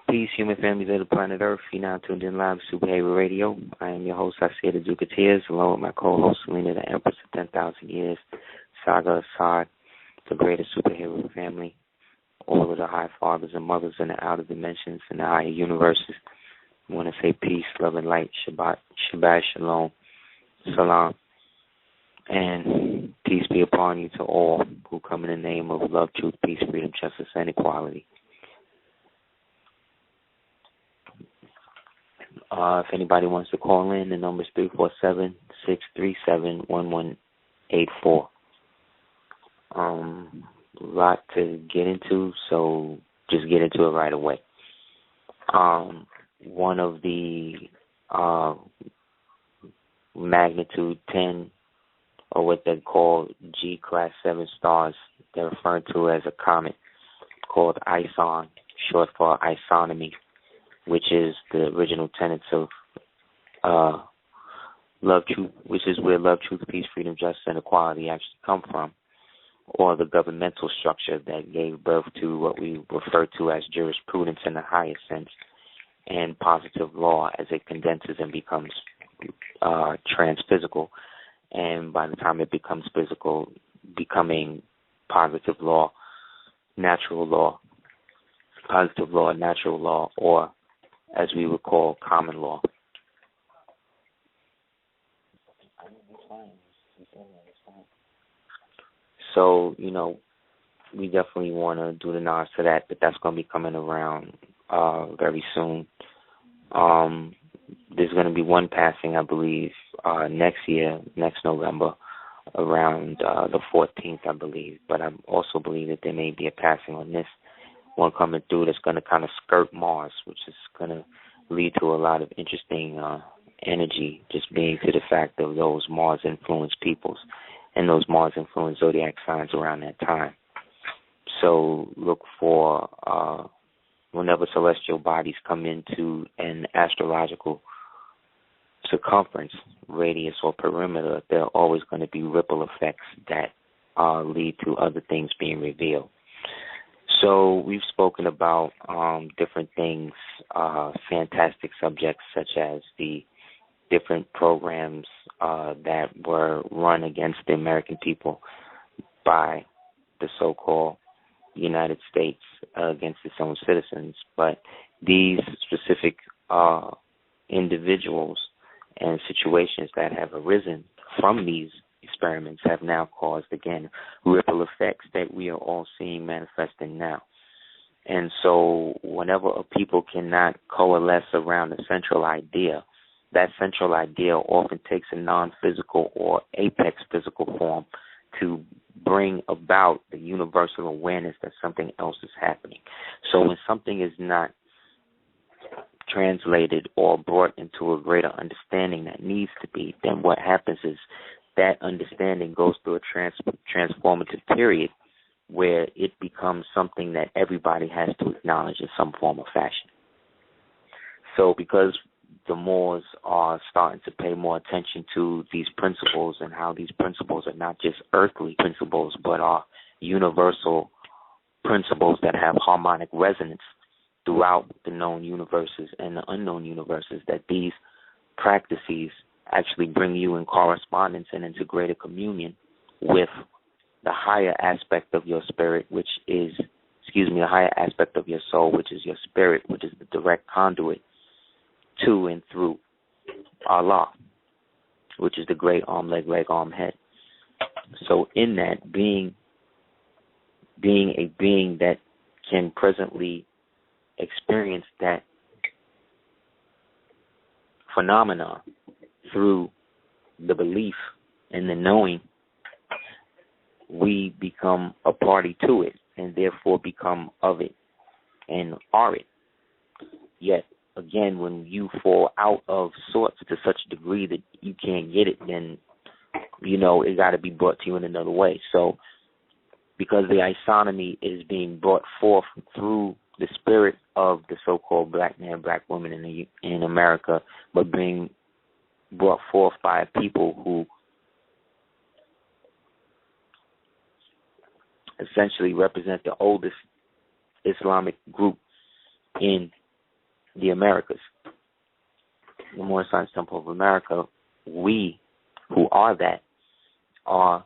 Peace, human families of the planet Earth. You now tuned in live to Super Heru Radio. I am your host, Aseer the Duke of Tears, along with my co-host, Selena, the Empress of 10,000 Years, Saga Assad, the greatest superhero family, all of the high fathers and mothers in the outer dimensions and the higher universes. I want to say peace, love, and light, Shabbat Shalom, Salam, and peace be upon you to all who come in the name of love, truth, peace, freedom, justice, and equality. If anybody wants to call in, the number is 347-637-1184. A lot to get into, so just get into it right away. One of the magnitude 10, or what they call G-class 7 stars, they're referred to as a comet called ISON, short for isonomy, which is the original tenets of love, truth, which is where love, truth, peace, freedom, justice, and equality actually come from, or the governmental structure that gave birth to what we refer to as jurisprudence in the highest sense, and positive law as it condenses and becomes transphysical, and by the time it becomes physical, becoming positive law, natural law, or as we would call common law. So, we definitely want to do the nods to that, but that's going to be coming around very soon. There's going to be one passing, I believe, next November, around the 14th, I believe. But I also believe that there may be a passing on this one coming through that's going to kind of skirt Mars, which is going to lead to a lot of interesting energy, just being to the fact of those Mars-influenced peoples and those Mars-influenced zodiac signs around that time. So look for whenever celestial bodies come into an astrological circumference, radius, or perimeter, there are always going to be ripple effects that lead to other things being revealed. So we've spoken about different things, fantastic subjects such as the different programs that were run against the American people by the so-called United States against its own citizens. But these specific individuals and situations that have arisen from these experiments have now caused, again, ripple effects that we are all seeing manifesting now. And so whenever a people cannot coalesce around a central idea, that central idea often takes a non-physical or apex physical form to bring about the universal awareness that something else is happening. So when something is not translated or brought into a greater understanding that needs to be, then what happens is that understanding goes through a transformative period where it becomes something that everybody has to acknowledge in some form or fashion. So because the Moors are starting to pay more attention to these principles and how these principles are not just earthly principles but are universal principles that have harmonic resonance throughout the known universes and the unknown universes, that these practices actually bring you in correspondence and into greater communion with the higher aspect of your spirit, which is, the higher aspect of your soul, which is your spirit, which is the direct conduit to and through Allah, which is the great arm, leg, arm, head. So in that, being a being that can presently experience that phenomenon through the belief and the knowing, we become a party to it and therefore become of it and are it. Yet, again, when you fall out of sorts to such a degree that you can't get it, then, it got to be brought to you in another way. So, because the isonomy is being brought forth through the spirit of the so-called black man, black woman in America, but being brought forth by people who essentially represent the oldest Islamic group in the Americas, the Moorish Science Temple of America. We who are that are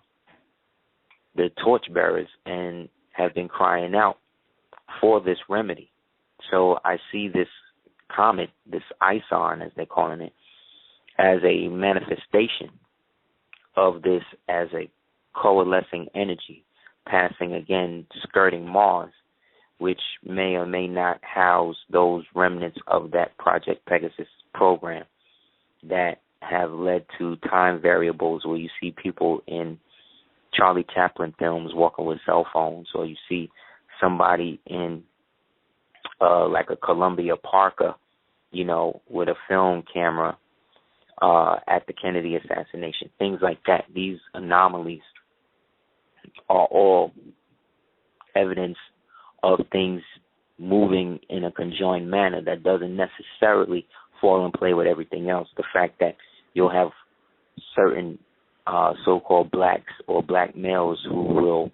the torchbearers and have been crying out for this remedy. So I see this comet, this ISON as they're calling it, as a manifestation of this, as a coalescing energy, passing again, skirting Mars, which may or may not house those remnants of that Project Pegasus program that have led to time variables where you see people in Charlie Chaplin films walking with cell phones, or you see somebody in like a Columbia Parker, with a film camera at the Kennedy assassination, things like that. These anomalies are all evidence of things moving in a conjoined manner that doesn't necessarily fall in play with everything else. The fact that you'll have certain so-called blacks or black males who will,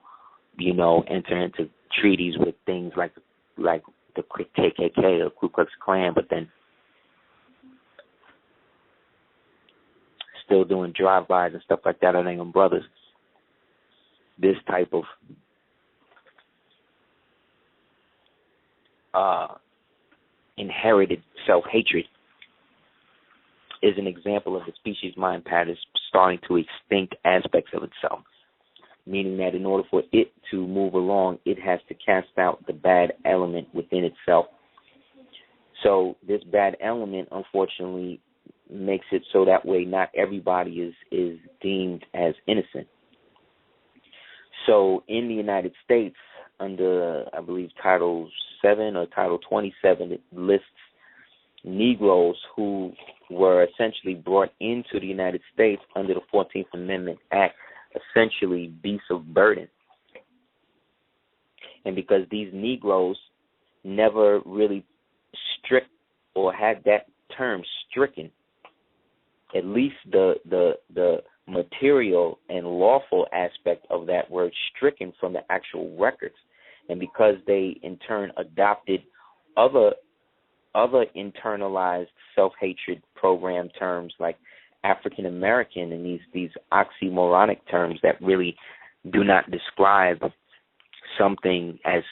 enter into treaties with things like the KKK or Ku Klux Klan, but then still doing drive-bys and stuff like that on their own brothers. This type of inherited self-hatred is an example of the species mind pattern starting to extinct aspects of itself, meaning that in order for it to move along, it has to cast out the bad element within itself. So this bad element, unfortunately, makes it so that way not everybody is deemed as innocent. So in the United States, under, I believe, Title 7 or Title 27, it lists Negroes who were essentially brought into the United States under the 14th Amendment Act, essentially beasts of burden. And because these Negroes never really strict or had that term stricken, at least the material and lawful aspect of that word stricken from the actual records. And because they in turn adopted other internalized self-hatred program terms like African American and these oxymoronic terms that really do not describe something as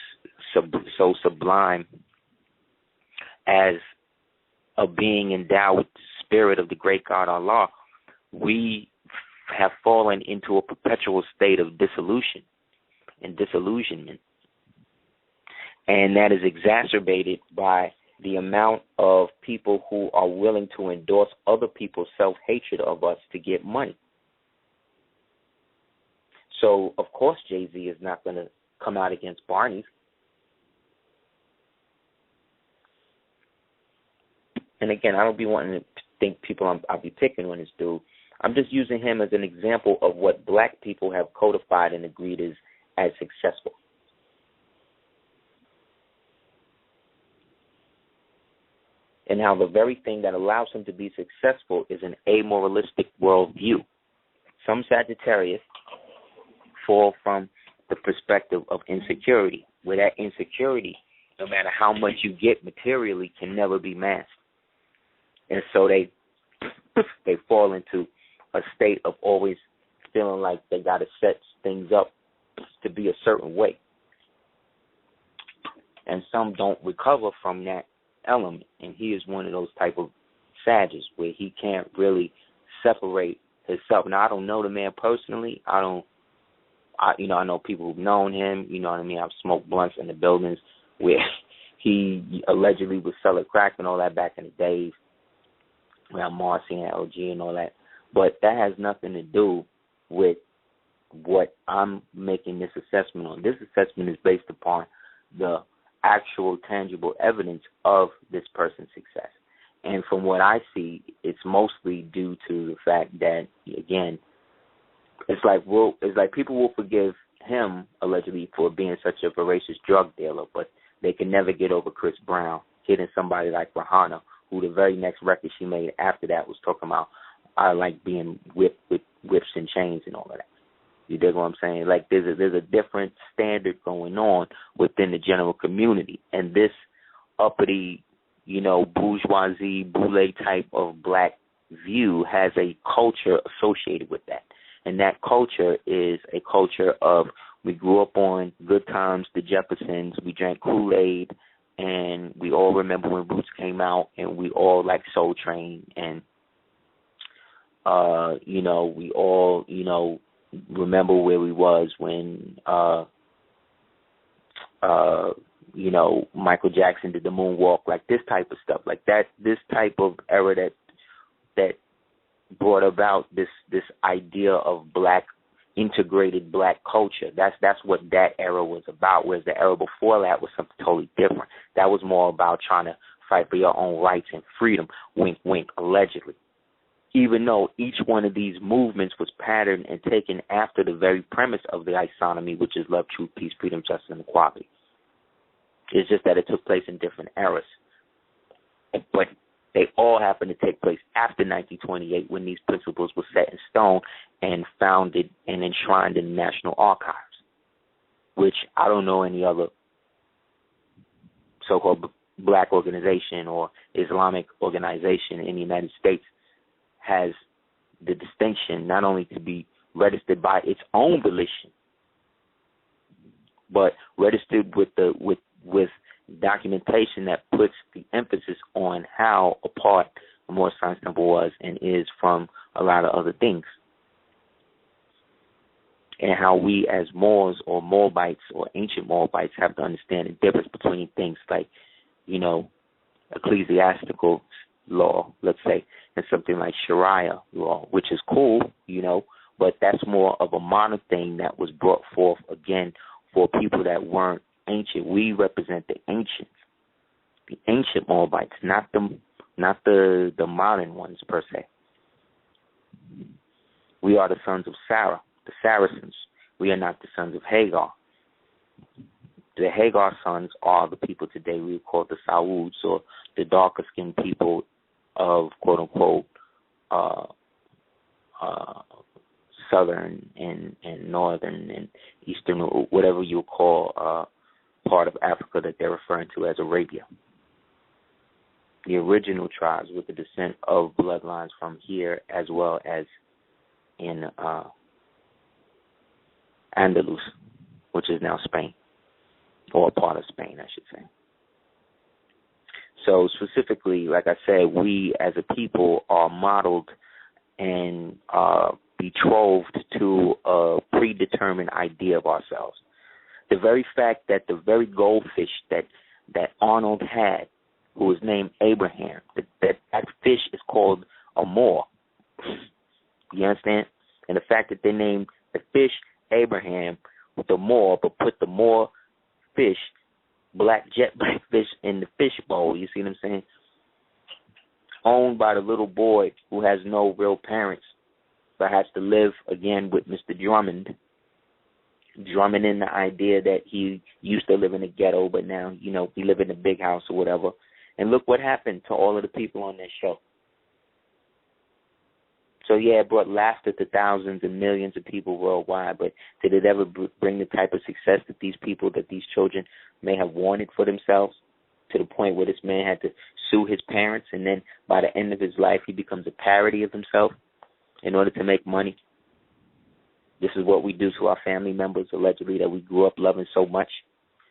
so sublime as a being endowed with the spirit of the great God Allah, we have fallen into a perpetual state of dissolution and disillusionment. And that is exacerbated by the amount of people who are willing to endorse other people's self-hatred of us to get money. So, of course, Jay-Z is not going to come out against Barney's. And again, I don't be wanting to think people I'll be picking on this dude. I'm just using him as an example of what black people have codified and agreed is as successful. And how the very thing that allows him to be successful is an amoralistic worldview. Some Sagittarius fall from the perspective of insecurity, where that insecurity, no matter how much you get materially, can never be masked. And so they fall into a state of always feeling like they got to set things up to be a certain way. And some don't recover from that element, and he is one of those type of sages where he can't really separate himself. Now, I don't know the man personally. I know people who've known him. You know what I mean? I've smoked blunts in the buildings where he allegedly was selling crack and all that back in the days. around Marcy and LG and all that. But that has nothing to do with what I'm making this assessment on. This assessment is based upon the actual tangible evidence of this person's success. And from what I see, it's mostly due to the fact that, again, it's like people will forgive him allegedly for being such a voracious drug dealer, but they can never get over Chris Brown hitting somebody like Rihanna, who the very next record she made after that was talking about I like being whipped with whips and chains and all of that. You dig what I'm saying? Like there's a different standard going on within the general community, and this uppity, bourgeoisie, boule type of black view has a culture associated with that. And that culture is a culture of we grew up on Good Times, the Jeffersons, we drank Kool-Aid, and we all remember when Roots came out, and we all like Soul Train, and, we all, remember where we was when, Michael Jackson did the moonwalk, like this type of stuff, like that, this type of era that brought about this idea of integrated black culture. That's what that era was about, whereas the era before that was something totally different. That was more about trying to fight for your own rights and freedom, wink, wink, allegedly. Even though each one of these movements was patterned and taken after the very premise of the isonomy, which is love, truth, peace, freedom, justice, and equality. It's just that it took place in different eras. But they all happen to take place after 1928 when these principles were set in stone and founded and enshrined in the National Archives, which I don't know any other so-called black organization or Islamic organization in the United States has the distinction not only to be registered by its own volition, but registered with documentation that puts the emphasis on how apart the Moorish Science Temple was and is from a lot of other things, and how we as Moors or Moabites or ancient Moabites have to understand the difference between things like, ecclesiastical law, let's say, and something like Sharia law, which is cool, but that's more of a modern thing that was brought forth, again, for people that weren't ancient. We represent the ancient Moabites, not the modern ones per se. We are the sons of Sarah, the Saracens. We are not the sons of Hagar. The Hagar sons are the people today we call the Sauds, or the darker skinned people of quote unquote southern and northern and eastern, or whatever you call part of Africa that they're referring to as Arabia. The original tribes with the descent of bloodlines from here as well as in Andalus, which is now Spain, or a part of Spain, I should say. So specifically, like I said, we as a people are modeled and betrothed to a predetermined idea of ourselves. The very fact that the very goldfish that Arnold had, who was named Abraham, that fish is called a Moor. You understand? And the fact that they named the fish Abraham with the Moor, but put the Moor fish, jet black fish, in the fish bowl. You see what I'm saying? Owned by the little boy who has no real parents, but has to live again with Mr. Drummond, drumming in the idea that he used to live in a ghetto, but now, he live in a big house or whatever. And look what happened to all of the people on that show. So, yeah, it brought laughter to thousands and millions of people worldwide, but did it ever bring the type of success that these children may have wanted for themselves, to the point where this man had to sue his parents, and then by the end of his life he becomes a parody of himself in order to make money? This is what we do to our family members, allegedly, that we grew up loving so much.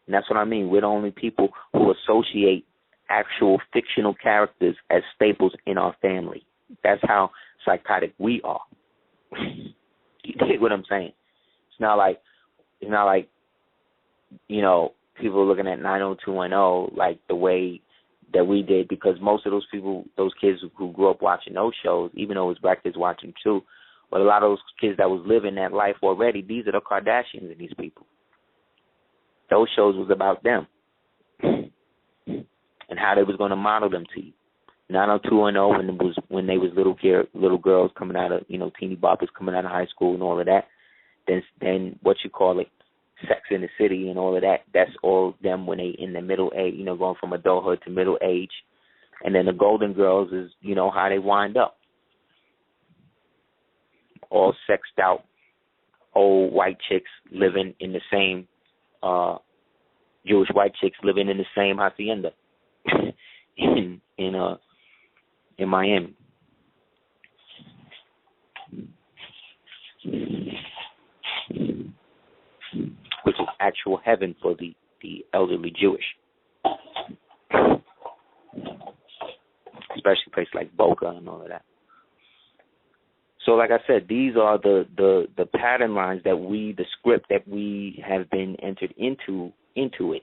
And that's what I mean. We're the only people who associate actual fictional characters as staples in our family. That's how psychotic we are. You get what I'm saying? It's not like people are looking at 90210 like the way that we did, because most of those people, those kids who grew up watching those shows, even though it was black kids watching them too, but a lot of those kids that was living that life already, these are the Kardashians and these people. Those shows was about them and how they was going to model them to you. 90210 when they was little girls coming out of, teeny boppers coming out of high school and all of that. Then what you call it, Sex in the City and all of that. That's all them when they in the middle age, going from adulthood to middle age. And then the Golden Girls is, how they wind up. All sexed out, old white chicks living in the same, Jewish white chicks living in the same hacienda in Miami. Which is actual heaven for the elderly Jewish. Especially places like Boca and all of that. So like I said, these are the pattern lines the script that we have been entered into it,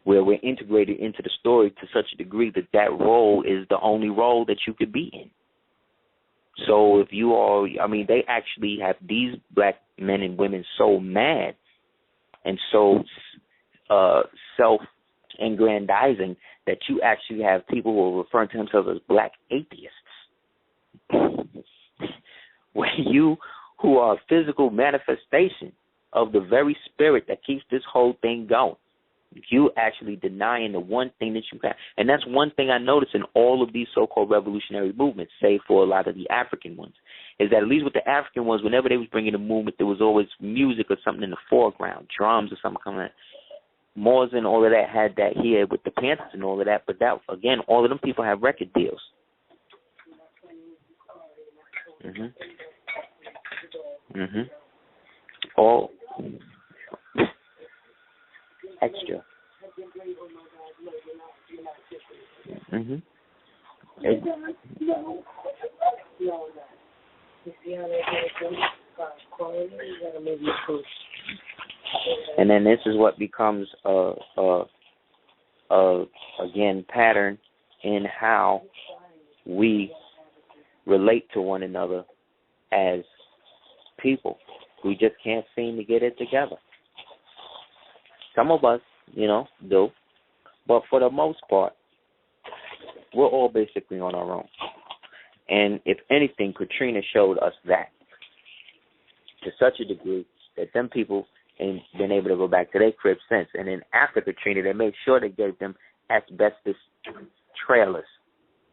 where we're integrated into the story to such a degree that role is the only role that you could be in. So if you all, they actually have these black men and women so mad and so self-aggrandizing that you actually have people who are referring to themselves as black atheists. When you, who are a physical manifestation of the very spirit that keeps this whole thing going, you actually denying the one thing that you have. And that's one thing I noticed in all of these so-called revolutionary movements, save for a lot of the African ones, is that at least with the African ones, whenever they was bringing a movement, there was always music or something in the foreground, drums or something coming out. Moors and all of that had that here with the Panthers and all of that, but that, again, all of them people have record deals. All extra. And then this is what becomes again pattern in how we relate to one another as people. We just can't seem to get it together. Some of us, do. But for the most part, we're all basically on our own. And if anything, Katrina showed us that to such a degree that them people ain't been able to go back to their crib since. And then after Katrina, they made sure they gave them asbestos trailers.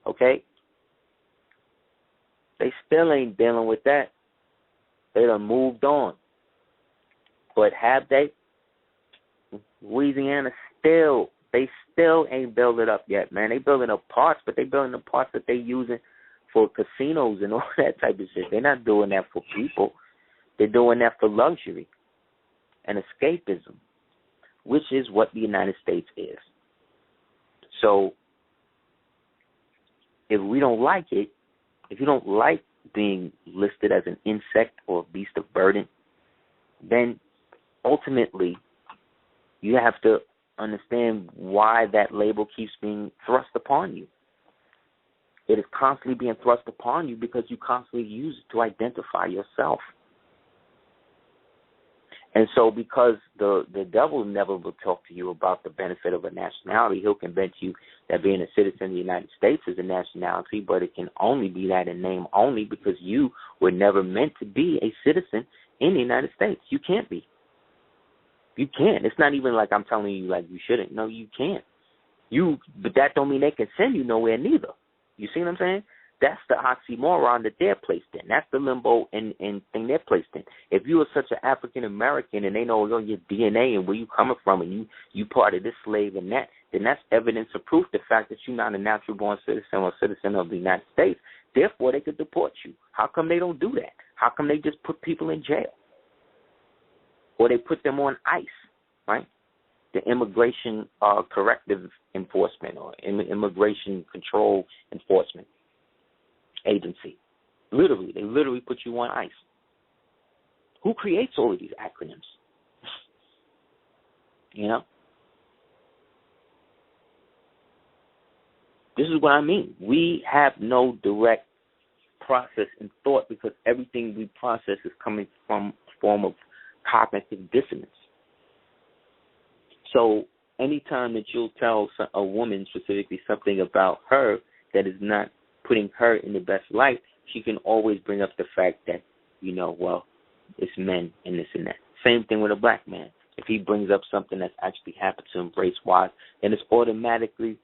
Okay? They still ain't dealing with that. They done moved on. But have they? Louisiana still ain't built it up yet, man. They building up parts, but they building the parts that they using for casinos and all that type of shit. They're not doing that for people. They're doing that for luxury and escapism, which is what the United States is. So if we don't like it, if you don't like being listed as an insect or a beast of burden, then ultimately you have to understand why that label keeps being thrust upon you. It is constantly being thrust upon you because you constantly use it to identify yourself. And so because the devil never will talk to you about the benefit of a nationality, he'll convince you that being a citizen of the United States is a nationality, but it can only be that in name only because you were never meant to be a citizen in the United States. You can't be. You can't. It's not even like I'm telling you like you shouldn't. No, you can't. But that don't mean they can send you nowhere neither. You see what I'm saying? That's the oxymoron that they're placed in. That's the limbo and thing they're placed in. If you are such an African American and they know your DNA and where you coming from and you part of this slave and that, then that's evidence of proof, the fact that you're not a natural born citizen or citizen of the United States. Therefore, they could deport you. How come they don't do that? How come they just put people in jail? Or they put them on ICE, right? The Immigration Corrective Enforcement or Immigration Control Enforcement Agency. Literally, they literally put you on ICE. Who creates all of these acronyms? You know? This is what I mean. We have no direct process and thought because everything we process is coming from a form of cognitive dissonance. So anytime that you'll tell a woman specifically something about her that is not putting her in the best light, she can always bring up the fact that, well, it's men and this and that. Same thing with a black man. If he brings up something that's actually happened to him race-wise, then it's automatically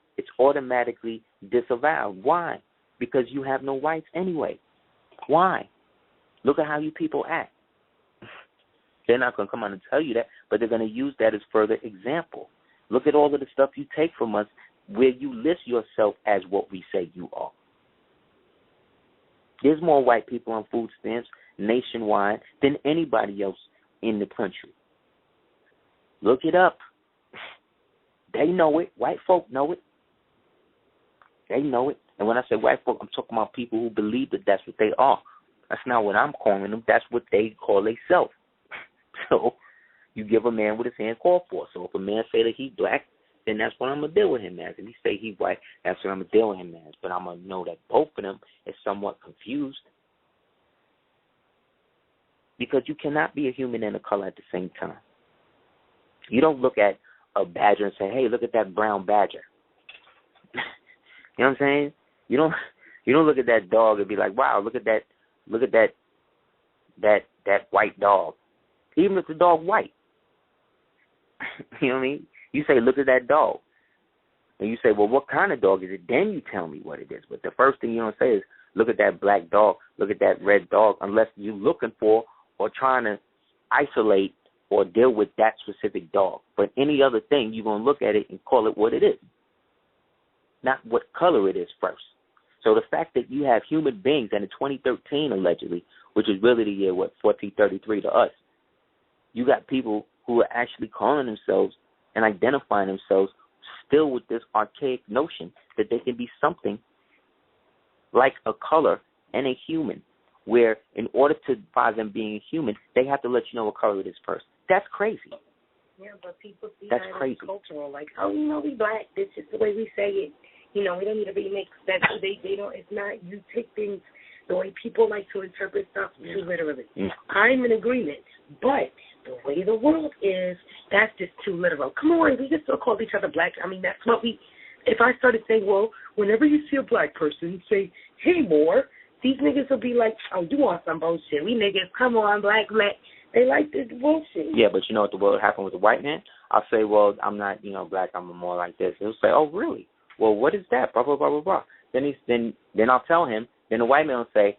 disavowed. Why? Because you have no rights anyway. Why? Look at how you people act. They're not going to come out and tell you that, but they're going to use that as further example. Look at all of the stuff you take from us where you list yourself as what we say you are. There's more white people on food stamps nationwide than anybody else in the country. Look it up. They know it. White folk know it. They know it. And when I say white folk, I'm talking about people who believe that that's what they are. That's not what I'm calling them. That's what they call themselves. So you give a man what his hand called for. So if a man say that he's black, then that's what I'm going to deal with him as. If he say he's white, that's what I'm going to deal with him as. But I'm going to know that both of them is somewhat confused. Because you cannot be a human and a color at the same time. You don't look at a badger and say, hey, look at that brown badger. You know what I'm saying? You don't look at that dog and be like, wow, look at that white dog. Even if the dog's white. You know what I mean? You say, look at that dog. And you say, well, what kind of dog is it? Then you tell me what it is. But the first thing you don't say is, look at that black dog, look at that red dog, unless you're looking for or trying to isolate or deal with that specific dog. But any other thing, you're going to look at it and call it what it is, not what color it is first. So the fact that you have human beings, and in 2013, allegedly, which is really the year, 1433 to us, you got people who are actually calling themselves and identifying themselves still with this archaic notion that they can be something like a color and a human, where in order to by them being a human, they have to let you know what color it is first. That's crazy. Yeah, but people see that's that crazy. As cultural, like, oh, we black. This is the way we say it. We don't need to remix that. They don't. It's not. You take things the way people like to interpret stuff too literally. I'm in agreement, but the way the world is, that's just too literal. Come on, we just still call each other black. I mean, that's what we. If I started saying, well, whenever you see a black person, say, hey, Moore, these niggas will be like, oh, you want some bullshit? We niggas, come on, black. They like this bullshit. Yeah, but you know what happened with the white man? I'll say, well, I'm not, black. I'm more like this. He'll say, oh, really? Well, what is that? Blah, blah, blah, blah, blah. Then I'll tell him. Then the white man will say,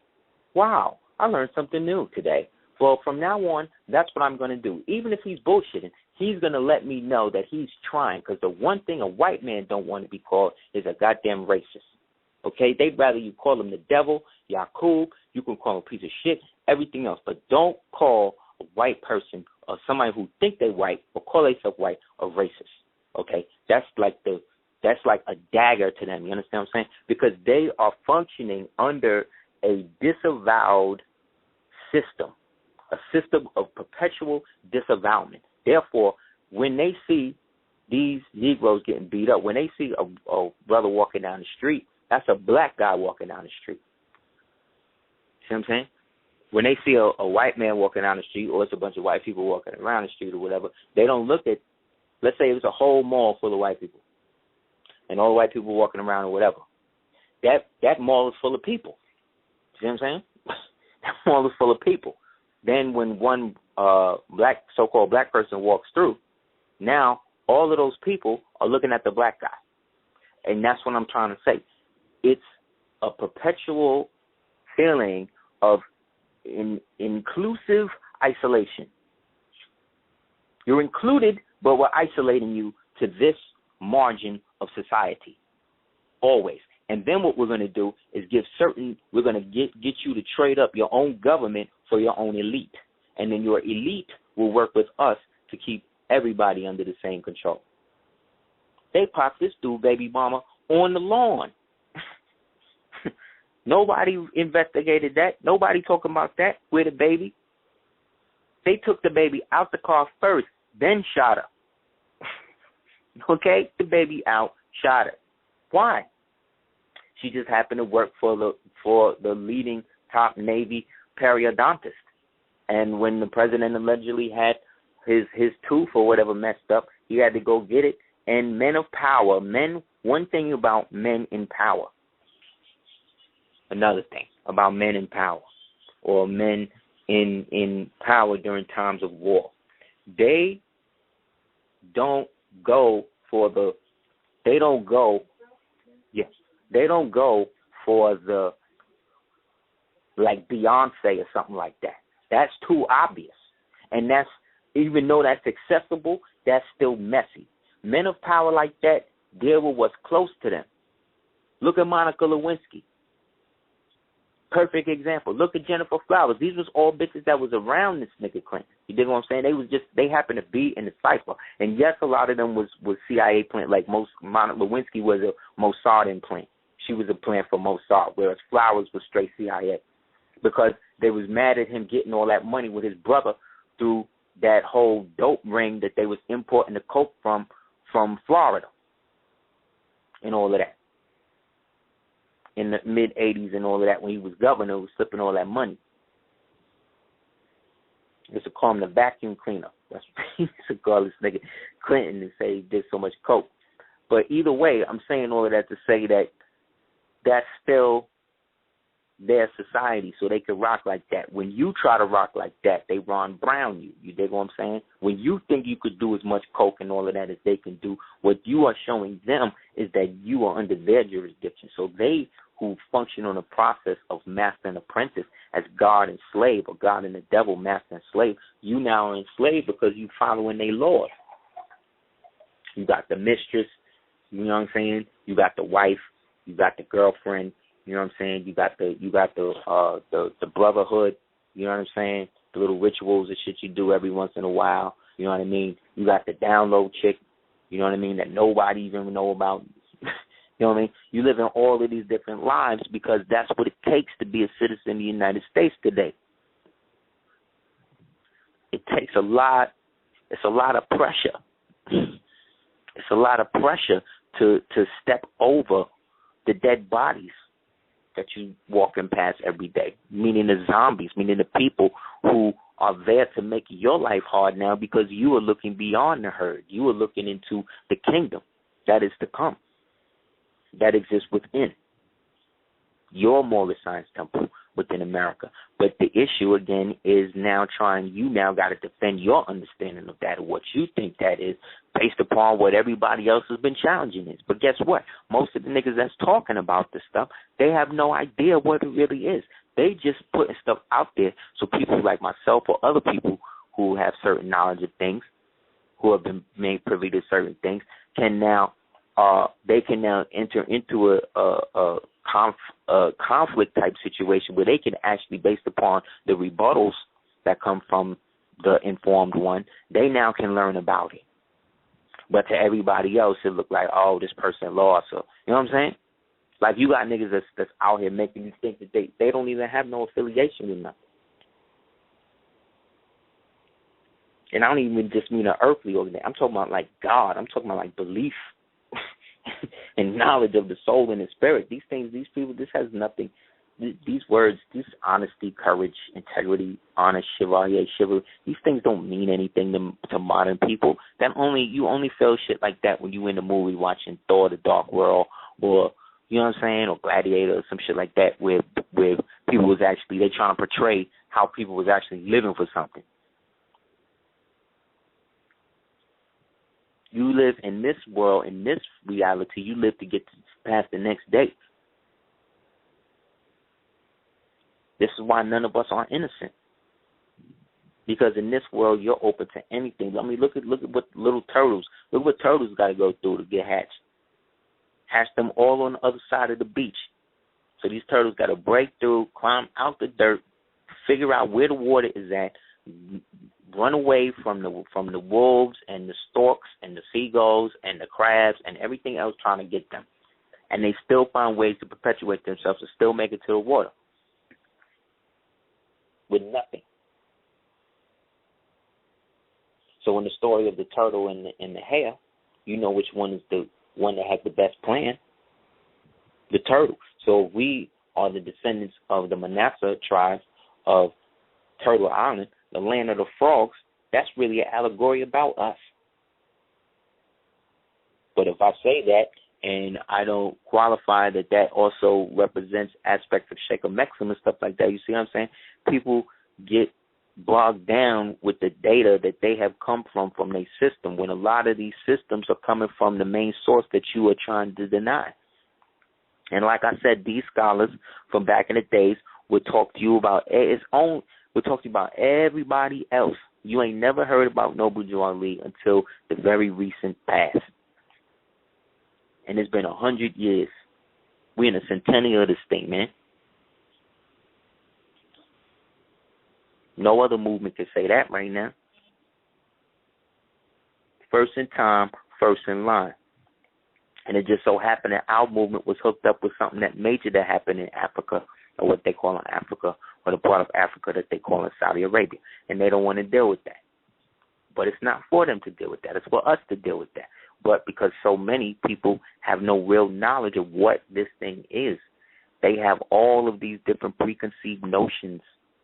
wow, I learned something new today. Well, from now on, that's what I'm going to do. Even if he's bullshitting, he's going to let me know that he's trying, because the one thing a white man don't want to be called is a goddamn racist. Okay? They'd rather you call him the devil, Yakub, you can call him a piece of shit, everything else. But don't call a white person or somebody who think they're white or call themselves white a racist. Okay? That's like a dagger to them. You understand what I'm saying? Because they are functioning under a disavowed system, a system of perpetual disavowment. Therefore, when they see these Negroes getting beat up, when they see a brother walking down the street, that's a black guy walking down the street. See what I'm saying? When they see a white man walking down the street, or it's a bunch of white people walking around the street or whatever, they don't look at, let's say it was a whole mall full of white people, and all the white people walking around or whatever. That mall is full of people. See what I'm saying? That mall is full of people. Then when one so-called black person walks through, now all of those people are looking at the black guy. And that's what I'm trying to say. It's a perpetual feeling of inclusive isolation. You're included, but we're isolating you to this margin of society, always. And then what we're going to do is we're going to get you to trade up your own government for your own elite. And then your elite will work with us to keep everybody under the same control. They popped this dude, baby mama, on the lawn. Nobody investigated that. Nobody talking about that. Where the baby? They took the baby out the car first, then shot her. Okay? The baby out, shot her. Why? She just happened to work for the leading top Navy periodontist. And when the president allegedly had his tooth or whatever messed up, he had to go get it. And men of power, one thing about men in power, another thing about men in power, or men in power during times of war, they don't go for the like Beyonce or something like that. That's too obvious. And that's, even though that's accessible, that's still messy. Men of power like that deal with what's close to them. Look at Monica Lewinsky. Perfect example. Look at Jennifer Flowers. These was all bitches that was around this nigga Clinton. You dig what I'm saying? They happened to be in the cipher. And yes, a lot of them was CIA plant. Like Monica Lewinsky was a Mossad plant. She was a plant for Mossad, whereas Flowers was straight CIA. Because they was mad at him getting all that money with his brother through that whole dope ring that they was importing the coke from Florida and all of that. In the mid-'80s and all of that, when he was governor, was slipping all that money. They used to call him the vacuum cleaner. That's what he used to call this nigga Clinton and say he did so much coke. But either way, I'm saying all of that to say that that's still their society, so they can rock like that. When you try to rock like that, they Ron Brown you. You dig what I'm saying? When you think you could do as much coke and all of that as they can do, what you are showing them is that you are under their jurisdiction. So they who function on the process of master and apprentice as God and slave, or God and the devil, master and slave, you now are enslaved because you following their Lord. You got the mistress, you know what I'm saying? You got the wife, you got the girlfriend. You know what I'm saying? You got the brotherhood. You know what I'm saying? The little rituals and shit you do every once in a while. You know what I mean? You got the download chick. You know what I mean? That nobody even know about. You know what I mean? You live in all of these different lives because that's what it takes to be a citizen of the United States today. It takes a lot. It's a lot of pressure. It's a lot of pressure to step over the dead bodies that you walking past every day, meaning the zombies, meaning the people who are there to make your life hard now because you are looking beyond the herd. You are looking into the kingdom that is to come, that exists within your moral science temple within America. But the issue, again, is you now got to defend your understanding of that, or what you think that is, based upon what everybody else has been challenging is. But guess what? Most of the niggas that's talking about this stuff, they have no idea what it really is. They just putting stuff out there so people like myself or other people who have certain knowledge of things, who have been made privy to certain things, can now enter into a conflict type situation where they can actually, based upon the rebuttals that come from the informed one, they now can learn about it. But to everybody else, it look like, oh, this person lost. Or, you know what I'm saying? Like, you got niggas that's out here making you think that they don't even have no affiliation with nothing. And I don't even just mean an earthly organization. I'm talking about like God. I'm talking about like belief and knowledge of the soul and the spirit. These things, these people, this has nothing. These words, this honesty, courage, integrity, honor, chivalry, these things don't mean anything to modern people. You only feel shit like that when you in the movie watching Thor: The Dark World, or you know what I'm saying, or Gladiator, or some shit like that, where people was actually, they trying to portray how people was actually living for something. You live in this world, in this reality, you live to get past the next day. This is why none of us are innocent. Because in this world, you're open to anything. I mean, look at what little turtles, look what turtles got to go through to get hatched. Hatch them all on the other side of the beach. So these turtles got to break through, climb out the dirt, figure out where the water is at, run away from the wolves and the storks and the seagulls and the crabs and everything else trying to get them. And they still find ways to perpetuate themselves and still make it to the water with nothing. So in the story of the turtle and the hare, you know which one is the one that has the best plan. The turtle. So if we are the descendants of the Manasseh tribe of Turtle Island, the land of the frogs, that's really an allegory about us. But if I say that and I don't qualify that also represents aspects of Sheikh Mexim and stuff like that, you see what I'm saying? People get bogged down with the data that they have come from their system, when a lot of these systems are coming from the main source that you are trying to deny. And like I said, these scholars from back in the days would talk to you about would talk to you about everybody else. You ain't never heard about Noble Jew Ali until the very recent past. And it's been 100 years. We're in a centennial of this thing, man. No other movement can say that right now. First in time, first in line. And it just so happened that our movement was hooked up with something that major that happened in Africa, or what they call in Africa, or the part of Africa that they call in Saudi Arabia. And they don't want to deal with that. But it's not for them to deal with that. It's for us to deal with that. But because so many people have no real knowledge of what this thing is, they have all of these different preconceived notions,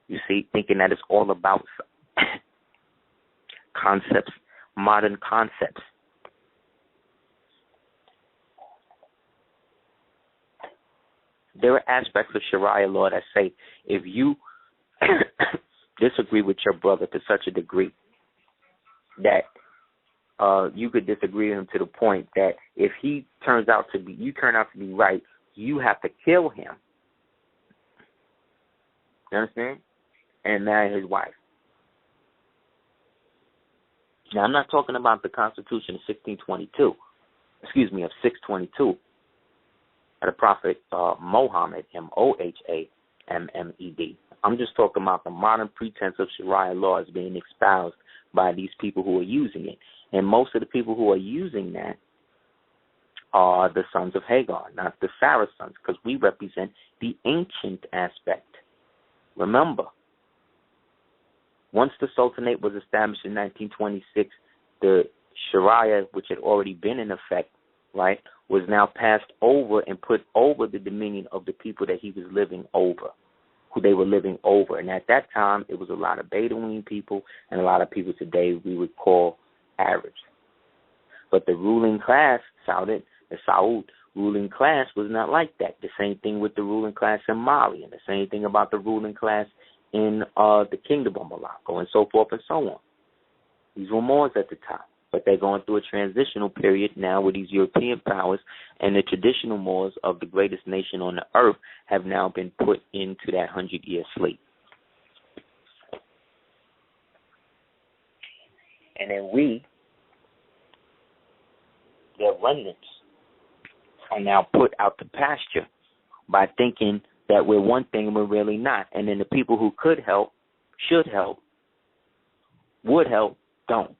you see, thinking that it's all about concepts, modern concepts. There are aspects of Sharia law that say if you disagree with your brother to such a degree that you could disagree with him to the point that if you turn out to be right, you have to kill him. You understand? And marry his wife. Now, I'm not talking about the Constitution of 622. Of the Prophet Mohammed, Mohammed. I'm just talking about the modern pretense of Sharia law is being espoused by these people who are using it. And most of the people who are using that are the sons of Hagar, not the Sarah sons, because we represent the ancient aspect. Remember, once the Sultanate was established in 1926, the Sharia, which had already been in effect, right, was now passed over and put over the dominion of the people that he was living over, who they were living over. And at that time, it was a lot of Bedouin people and a lot of people today we would call Arabs. But the ruling class, the Saud ruling class, was not like that. The same thing with the ruling class in Mali, and the same thing about the ruling class in the Kingdom of Morocco, and so forth and so on. These were Moors at the time. But they're going through a transitional period now with these European powers, and the traditional Moors of the greatest nation on the earth have now been put into that 100-year sleep. And then we, their remnants, are now put out to pasture by thinking that we're one thing and we're really not. And then the people who could help, should help, would help, don't.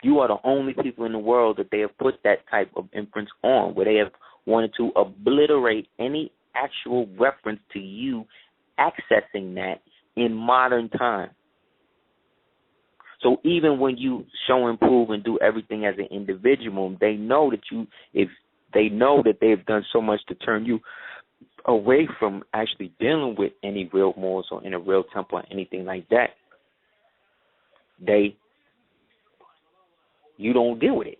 You are the only people in the world that they have put that type of inference on, where they have wanted to obliterate any actual reference to you accessing that in modern time. So even when you show and prove and do everything as an individual, they know that they've done so much to turn you away from actually dealing with any real Moors or in a real temple or anything like that. You don't deal with it.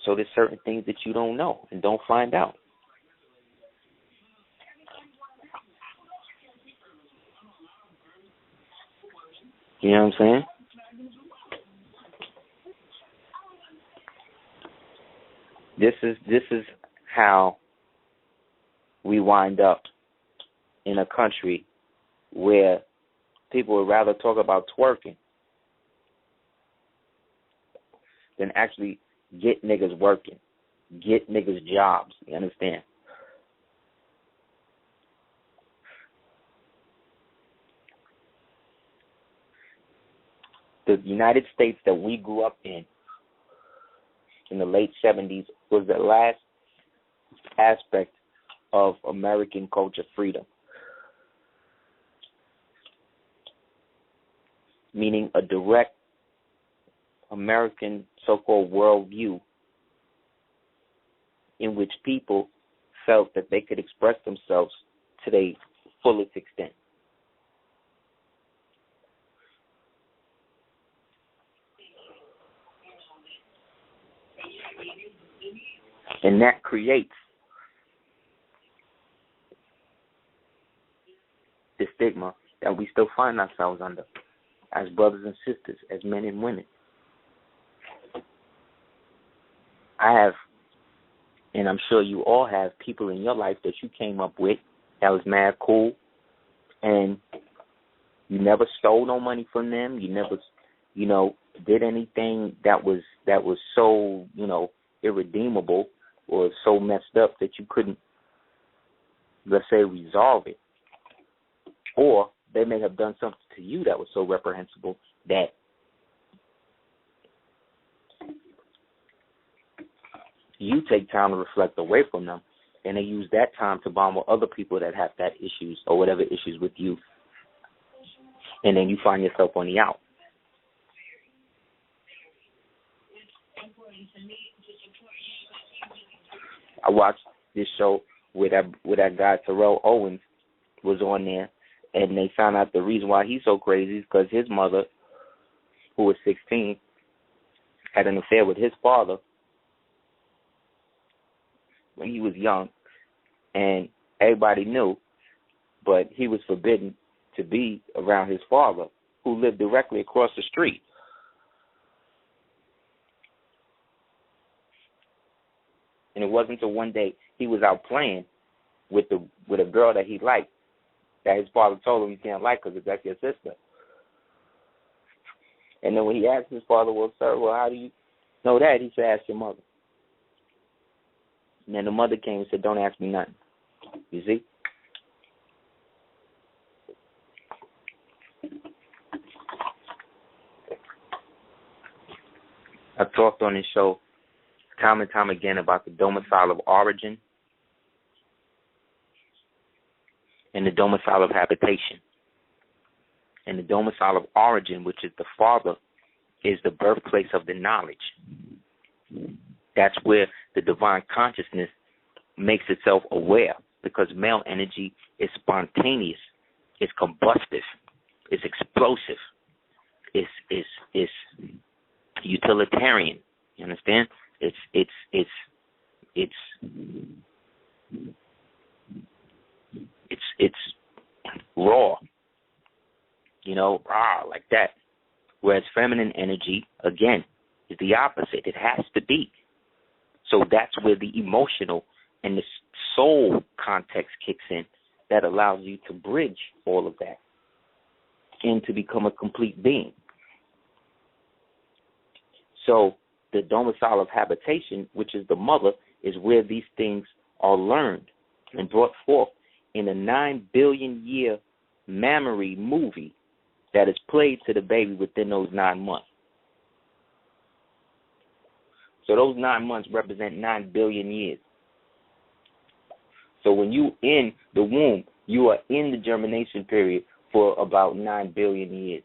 So there's certain things that you don't know and don't find out. You know what I'm saying? This is how we wind up in a country where people would rather talk about twerking than actually get niggas working, get niggas jobs. You understand? The United States that we grew up in the late 70s was the last aspect of American culture freedom, meaning a direct American so-called worldview in which people felt that they could express themselves to their fullest extent. And that creates the stigma that we still find ourselves under as brothers and sisters, as men and women. I have, and I'm sure you all have, people in your life that you came up with that was mad cool, and you never stole no money from them. You never, did anything that was so, irredeemable or so messed up that you couldn't, let's say, resolve it. Or they may have done something to you that was so reprehensible that you take time to reflect away from them, and they use that time to bond with other people that have that issues or whatever issues with you, and then you find yourself on the out. I watched this show where that guy Terrell Owens was on there, and they found out the reason why he's so crazy is because his mother, who was 16, had an affair with his father when he was young, and everybody knew, but he was forbidden to be around his father, who lived directly across the street. And it wasn't until one day he was out playing with a girl that he liked that his father told him you can't like her because that's your sister. And then when he asked his father, well, sir, how do you know that? He said, ask your mother. And then the mother came and said, don't ask me nothing. You see? I've talked on this show time and time again about the domicile of origin and the domicile of habitation. And the domicile of origin, which is the father, is the birthplace of the knowledge. That's where the divine consciousness makes itself aware, because male energy is spontaneous, it's combustive, it's explosive, it's utilitarian. You understand? It's raw, raw like that. Whereas feminine energy, again, is the opposite. It has to be. So that's where the emotional and the soul context kicks in that allows you to bridge all of that and to become a complete being. So the domicile of habitation, which is the mother, is where these things are learned and brought forth in a 9 billion year memory movie that is played to the baby within those 9 months. So those 9 months represent 9 billion years. So when you in the womb, you are in the germination period for about 9 billion years.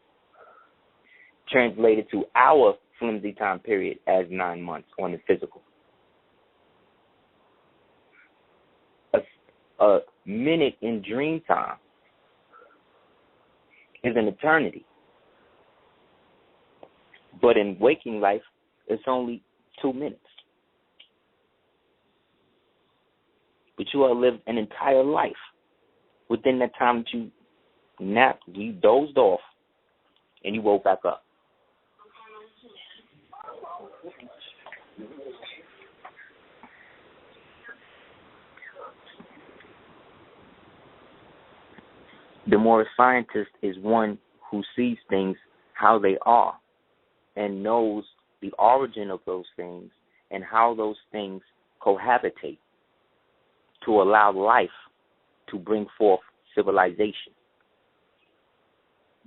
Translated to our flimsy time period as 9 months on the physical. A minute in dream time is an eternity. But in waking life, it's only 2 minutes. But you have lived an entire life within that time that you napped, you dozed off, and you woke back up. The moral scientist is one who sees things how they are and knows the origin of those things and how those things cohabitate to allow life to bring forth civilization.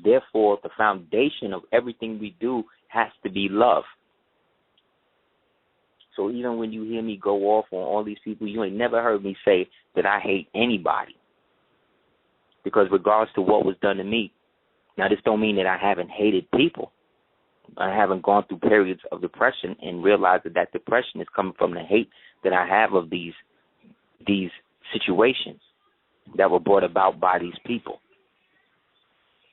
Therefore, the foundation of everything we do has to be love. So even when you hear me go off on all these people, you ain't never heard me say that I hate anybody. Because regards to what was done to me, now this don't mean that I haven't hated people. I haven't gone through periods of depression and realized that depression is coming from the hate that I have of these situations that were brought about by these people.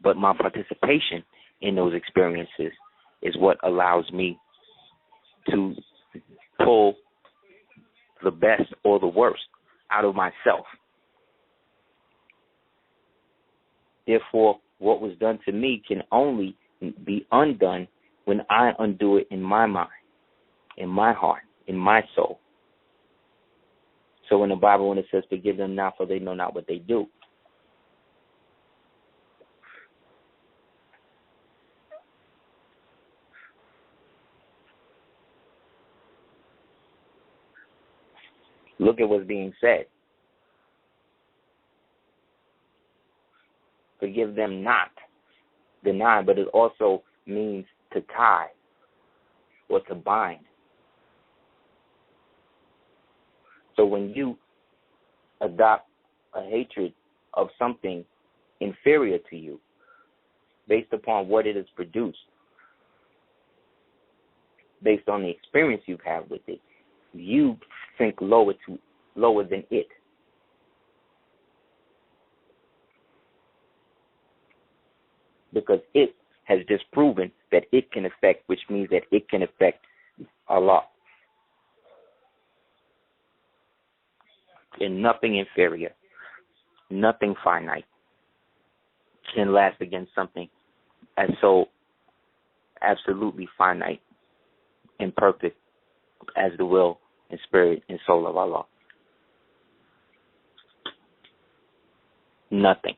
But my participation in those experiences is what allows me to pull the best or the worst out of myself. Therefore, what was done to me can only be undone when I undo it in my mind, in my heart, in my soul. So in the Bible, when it says, forgive them now, for they know not what they do, look at what's being said. Forgive them not, deny, but it also means to tie or to bind. So when you adopt a hatred of something inferior to you based upon what it has produced, based on the experience you've had with it, you think lower than it. Because it has just proven that it can affect, which means that it can affect Allah. And nothing inferior, nothing finite can last against something as so absolutely finite and perfect as the will and spirit and soul of Allah. Nothing.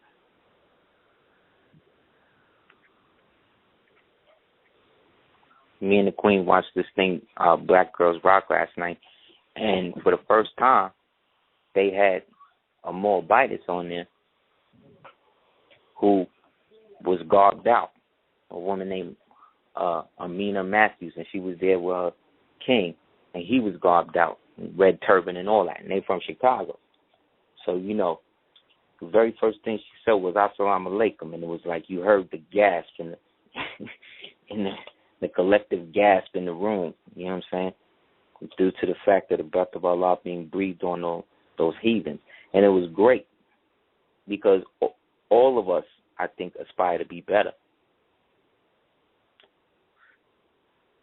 Me and the Queen watched this thing, Black Girls Rock, last night, and for the first time, they had a Moabitess on there who was garbed out, a woman named Amina Matthews, and she was there with her king, and he was garbed out, red turban and all that, and they from Chicago. So, you know, the very first thing she said was Assalamu Alaikum, and it was like you heard the gasp in the collective gasp in the room, you know what I'm saying, due to the fact that the breath of Allah being breathed on those heathens. And it was great because all of us, I think, aspire to be better.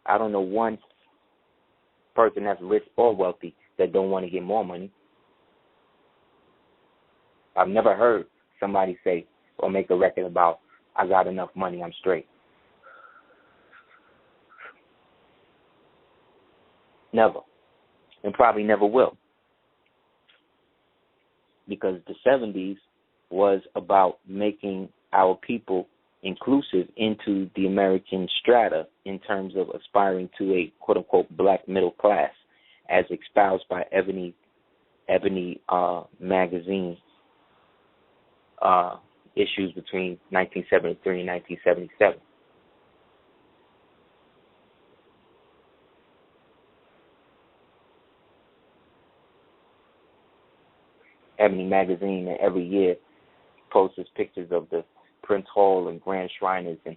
I don't know one person that's rich or wealthy that don't want to get more money. I've never heard somebody say or make a record about, I got enough money, I'm straight. Never. And probably never will. Because the 70s was about making our people inclusive into the American strata in terms of aspiring to a quote-unquote black middle class, as espoused by Ebony magazine issues between 1973 and 1977. Ebony magazine that every year posts pictures of the Prince Hall and Grand Shriners and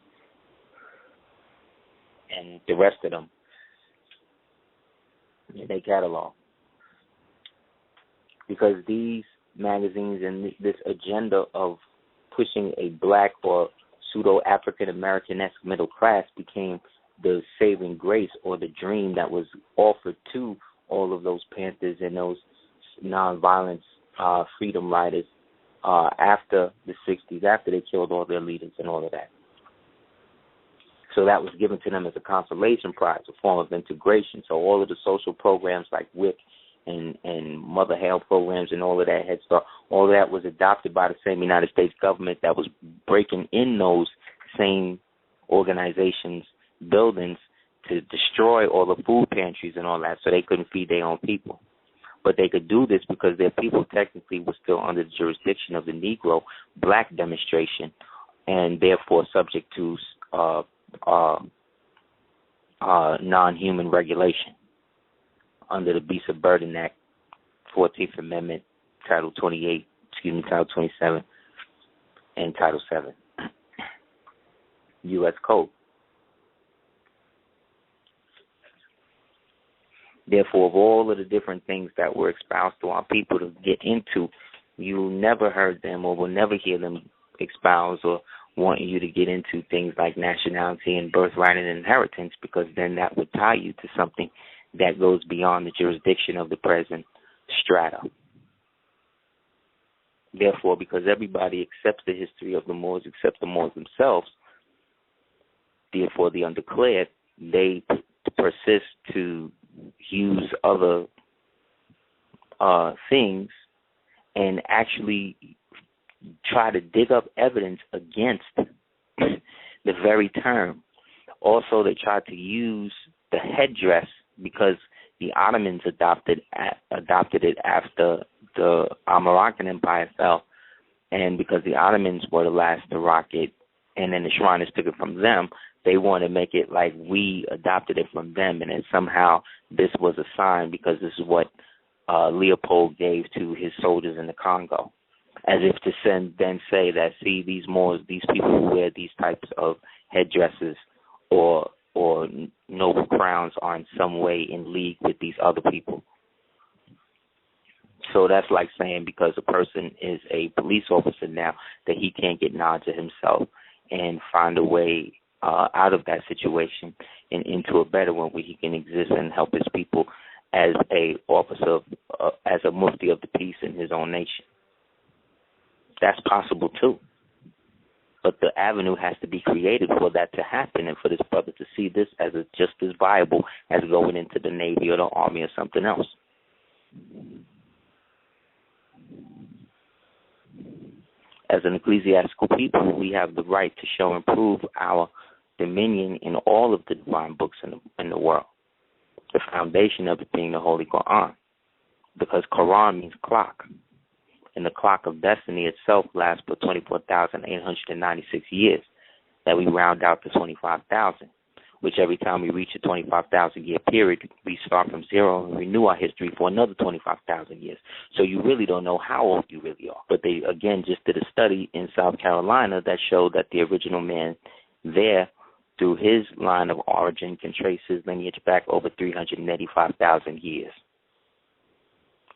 the rest of them in their catalog. Because these magazines and this agenda of pushing a black or pseudo-African American-esque middle class became the saving grace or the dream that was offered to all of those Panthers and those nonviolence freedom riders after the 60s, after they killed all their leaders and all of that. So that was given to them as a consolation prize, a form of integration. So all of the social programs like WIC and Mother Hale programs and all of that, Head Start, all of that was adopted by the same United States government that was breaking in those same organizations' buildings to destroy all the food pantries and all that so they couldn't feed their own people. But they could do this because their people technically were still under the jurisdiction of the Negro black demonstration and therefore subject to non-human regulation under the Beast of Burden Act, 14th Amendment, Title 27, and Title 7, U.S. Code. Therefore, of all of the different things that were espoused to our people to get into, you never heard them or will never hear them espouse or wanting you to get into things like nationality and birthright and inheritance, because then that would tie you to something that goes beyond the jurisdiction of the present strata. Therefore, because everybody accepts the history of the Moors, except the Moors themselves, therefore the undeclared, they persist to use other things and actually try to dig up evidence against the very term. Also, they tried to use the headdress because the Ottomans adopted it after the Moroccan Empire fell, and because the Ottomans were the last to rock it, and then the Shriners took it from them, they want to make it like we adopted it from them, and then somehow this was a sign because this is what Leopold gave to his soldiers in the Congo, as if to then say that, see, these Moors, these people who wear these types of headdresses or noble crowns are in some way in league with these other people. So that's like saying because a person is a police officer now that he can't get knowledge of himself and find a way out of that situation and into a better one where he can exist and help his people as a officer, as a mufti of the peace in his own nation. That's possible too. But the avenue has to be created for that to happen and for this brother to see this as just as viable as going into the Navy or the Army or something else. As an ecclesiastical people, we have the right to show and prove our dominion in all of the divine books in the world. The foundation of it being the Holy Quran, because Quran means clock. And the clock of destiny itself lasts for 24,896 years, that we round out to 25,000, which every time we reach a 25,000-year period, we start from zero and renew our history for another 25,000 years. So you really don't know how old you really are. But they, again, just did a study in South Carolina that showed that the original man there, through his line of origin, can trace his lineage back over 385,000 years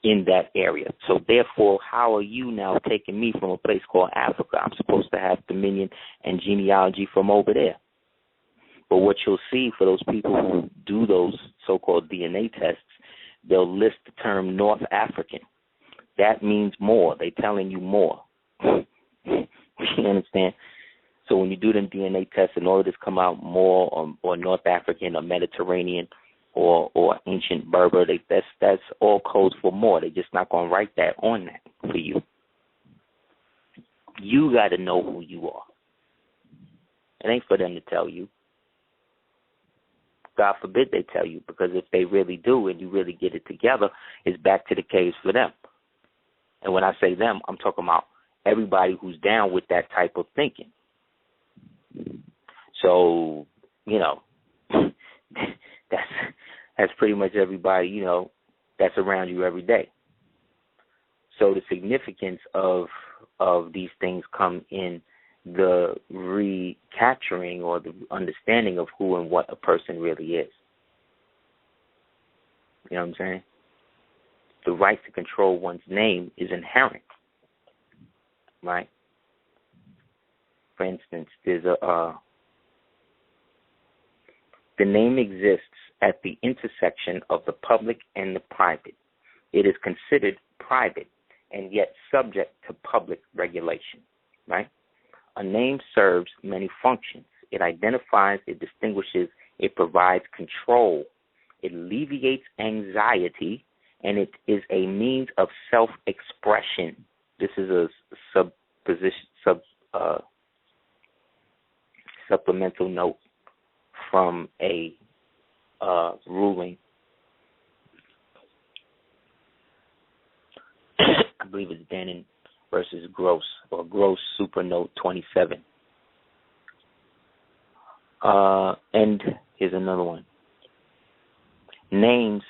in that area. So therefore, how are you now taking me from a place called Africa? I'm supposed to have dominion and genealogy from over there. But what you'll see for those people who do those so-called DNA tests, they'll list the term North African. That means more. They're telling you more. You understand? So when you do them DNA tests and all of this come out more or North African or Mediterranean or ancient Berber, that's all codes for more. They're just not going to write that on that for you. You got to know who you are. It ain't for them to tell you. God forbid they tell you, because if they really do and you really get it together, it's back to the caves for them. And when I say them, I'm talking about everybody who's down with that type of thinking. So, that's pretty much everybody, that's around you every day. So the significance of these things come in the recapturing or the understanding of who and what a person really is. You know what I'm saying? The right to control one's name is inherent, right? For instance, there's the name exists at the intersection of the public and the private. It is considered private and yet subject to public regulation, right? A name serves many functions. It identifies, it distinguishes, it provides control, it alleviates anxiety, and it is a means of self-expression. This is a supplemental note from a ruling. I believe it's Denon versus Gross, or Gross Supernote 27. And here's another one. Names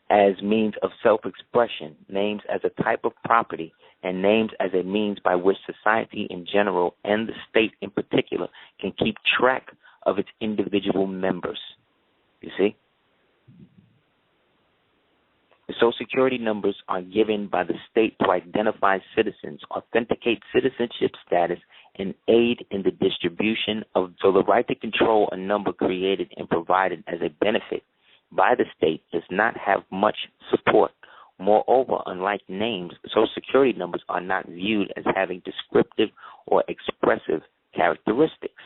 as means of self-expression, names as a type of property, and names as a means by which society in general and the state in particular can keep track of its individual members. You see? The Social Security numbers are given by the state to identify citizens, authenticate citizenship status, and aid in the distribution of. So the right to control a number created and provided as a benefit by the state does not have much support. Moreover, unlike names, Social Security numbers are not viewed as having descriptive or expressive characteristics.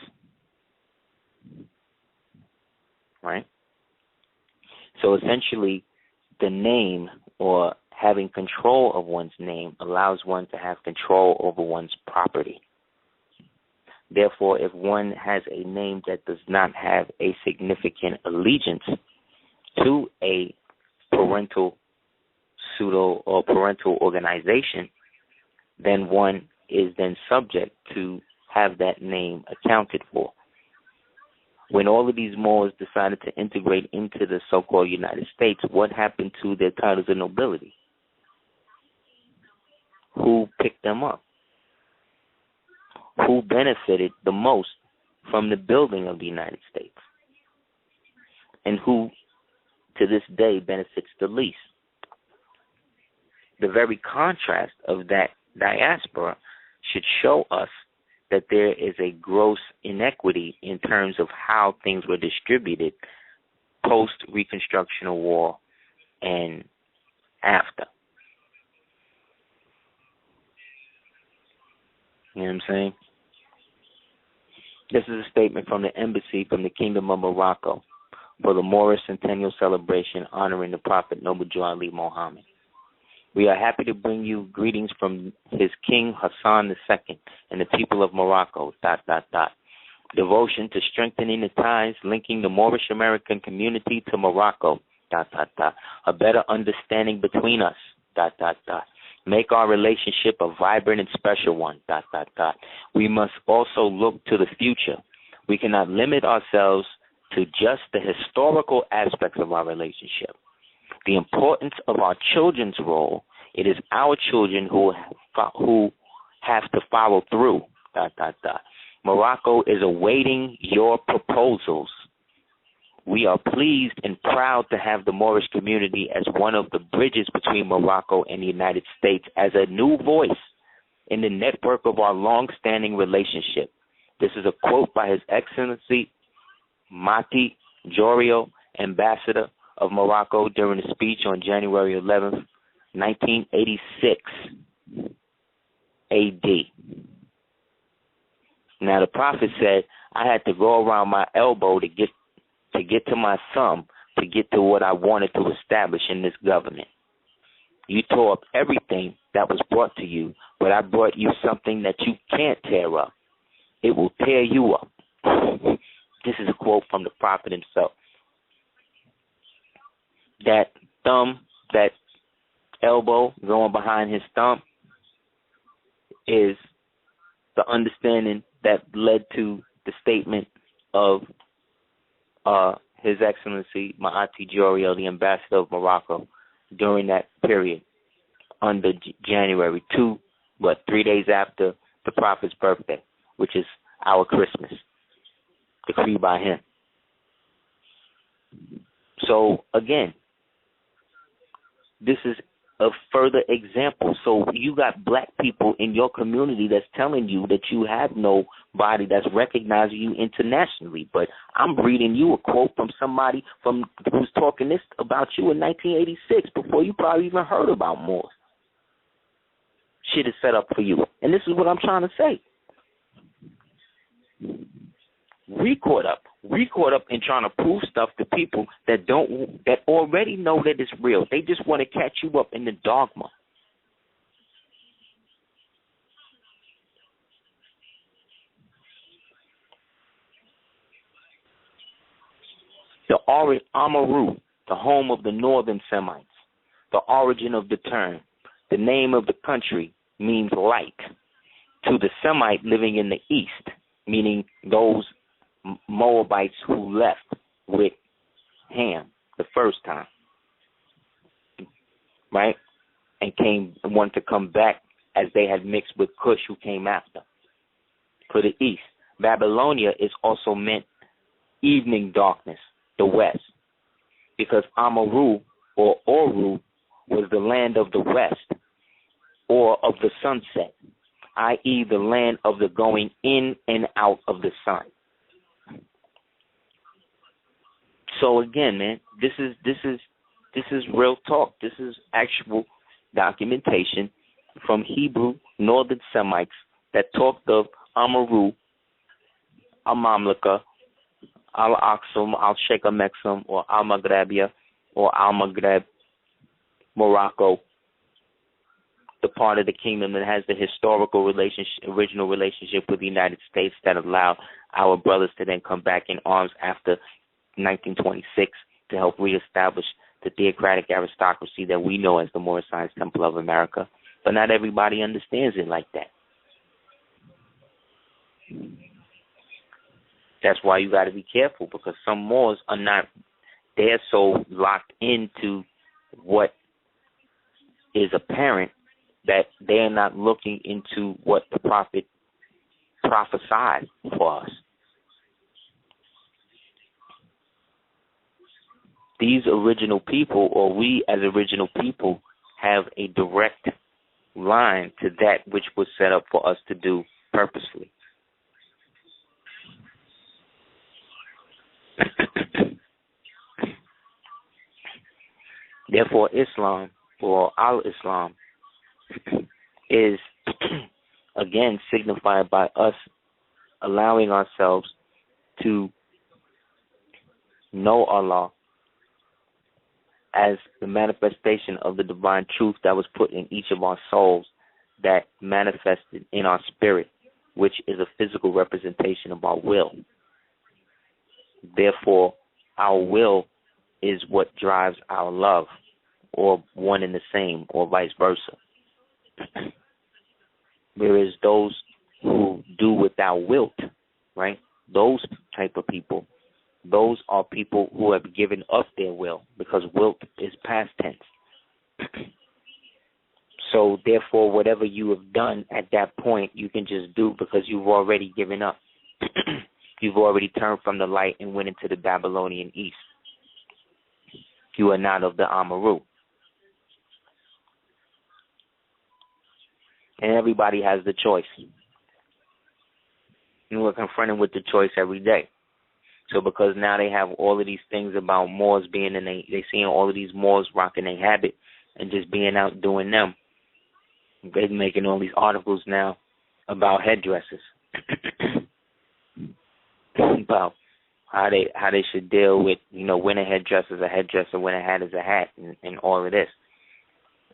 Right? So essentially, the name or having control of one's name allows one to have control over one's property. Therefore, if one has a name that does not have a significant allegiance to a parental pseudo or parental organization, then one is then subject to have that name accounted for. When all of these Moors decided to integrate into the so-called United States, what happened to their titles of nobility? Who picked them up? Who benefited the most from the building of the United States? And who, to this day, benefits the least? The very contrast of that diaspora should show us that there is a gross inequity in terms of how things were distributed post-Reconstructional War and after. You know what I'm saying? This is a statement from the embassy from the Kingdom of Morocco for the Moorish Centennial Celebration honoring the Prophet Noble Jew Ali Muhammad. We are happy to bring you greetings from His King Hassan II and the people of Morocco, ... Devotion to strengthening the ties linking the Moorish American community to Morocco, ... A better understanding between us, ... Make our relationship a vibrant and special one, ... We must also look to the future. We cannot limit ourselves to just the historical aspects of our relationship. The importance of our children's role, it is our children who have to follow through, ... Morocco is awaiting your proposals. We are pleased and proud to have the Moorish community as one of the bridges between Morocco and the United States as a new voice in the network of our long-standing relationship. This is a quote by His Excellency Mati Jorio, Ambassador of Morocco, during a speech on January 11th, 1986 AD. Now, the Prophet said, I had to go around my elbow to get to my thumb to get to what I wanted to establish in this government. You tore up everything that was brought to you, but I brought you something that you can't tear up. It will tear you up. This is a quote from the Prophet himself. That thumb, that elbow going behind his thumb is the understanding that led to the statement of His Excellency Maati Jorio, the Ambassador of Morocco, during that period under January 3 days after the Prophet's birthday, which is our Christmas, decreed by him. So, again, this is a further example. So you got black people in your community that's telling you that you have nobody that's recognizing you internationally. But I'm reading you a quote from somebody who's talking this about you in 1986 before you probably even heard about Moors. Shit is set up for you. And this is what I'm trying to say. We caught up in trying to prove stuff to people that already know that it's real. They just want to catch you up in the dogma. The Amaru, the home of the northern Semites, the origin of the term, the name of the country means light. To the Semite living in the east, meaning those Moabites who left with Ham the first time, right? And wanted to come back as they had mixed with Cush, who came after. For the east, Babylonia is also meant evening darkness, the west, because Amaru or Oru was the land of the west or of the sunset, i.e. the land of the going in and out of the sun. So again, man, this is real talk. This is actual documentation from Hebrew Northern Semites that talked of Amaru, Al-Mamlaka, Al-Aqsam, Al-Sheikh Mexam, or Al-Maghrabia, or Al-Maghreb, Morocco, the part of the kingdom that has the historical original relationship with the United States that allowed our brothers to then come back in arms after 1926 to help reestablish the theocratic aristocracy that we know as the Moorish Science Temple of America. But not everybody understands it like that. That's why you got to be careful, because some Moors are not, they're so locked into what is apparent that they're not looking into what the prophet prophesied for us. These original people, or we as original people, have a direct line to that which was set up for us to do purposely. Therefore, Islam, or Al-Islam, is, again, signified by us allowing ourselves to know Allah as the manifestation of the divine truth that was put in each of our souls, that manifested in our spirit, which is a physical representation of our will. Therefore, our will is what drives our love, or one and the same, or vice versa. Whereas those who do without wilt, right, those type of people, those are people who have given up their will, because wilt is past tense. So therefore, whatever you have done at that point, you can just do because you've already given up. You've already turned from the light and went into the Babylonian East. You are not of the Amaru. And everybody has the choice. And we're confronted with the choice every day. So because now they have all of these things about Moors being in they seeing all of these Moors rocking their habit and just being out doing them. They're making all these articles now about headdresses. About how they should deal with, when a headdress is a headdress or when a hat is a hat, and all of this.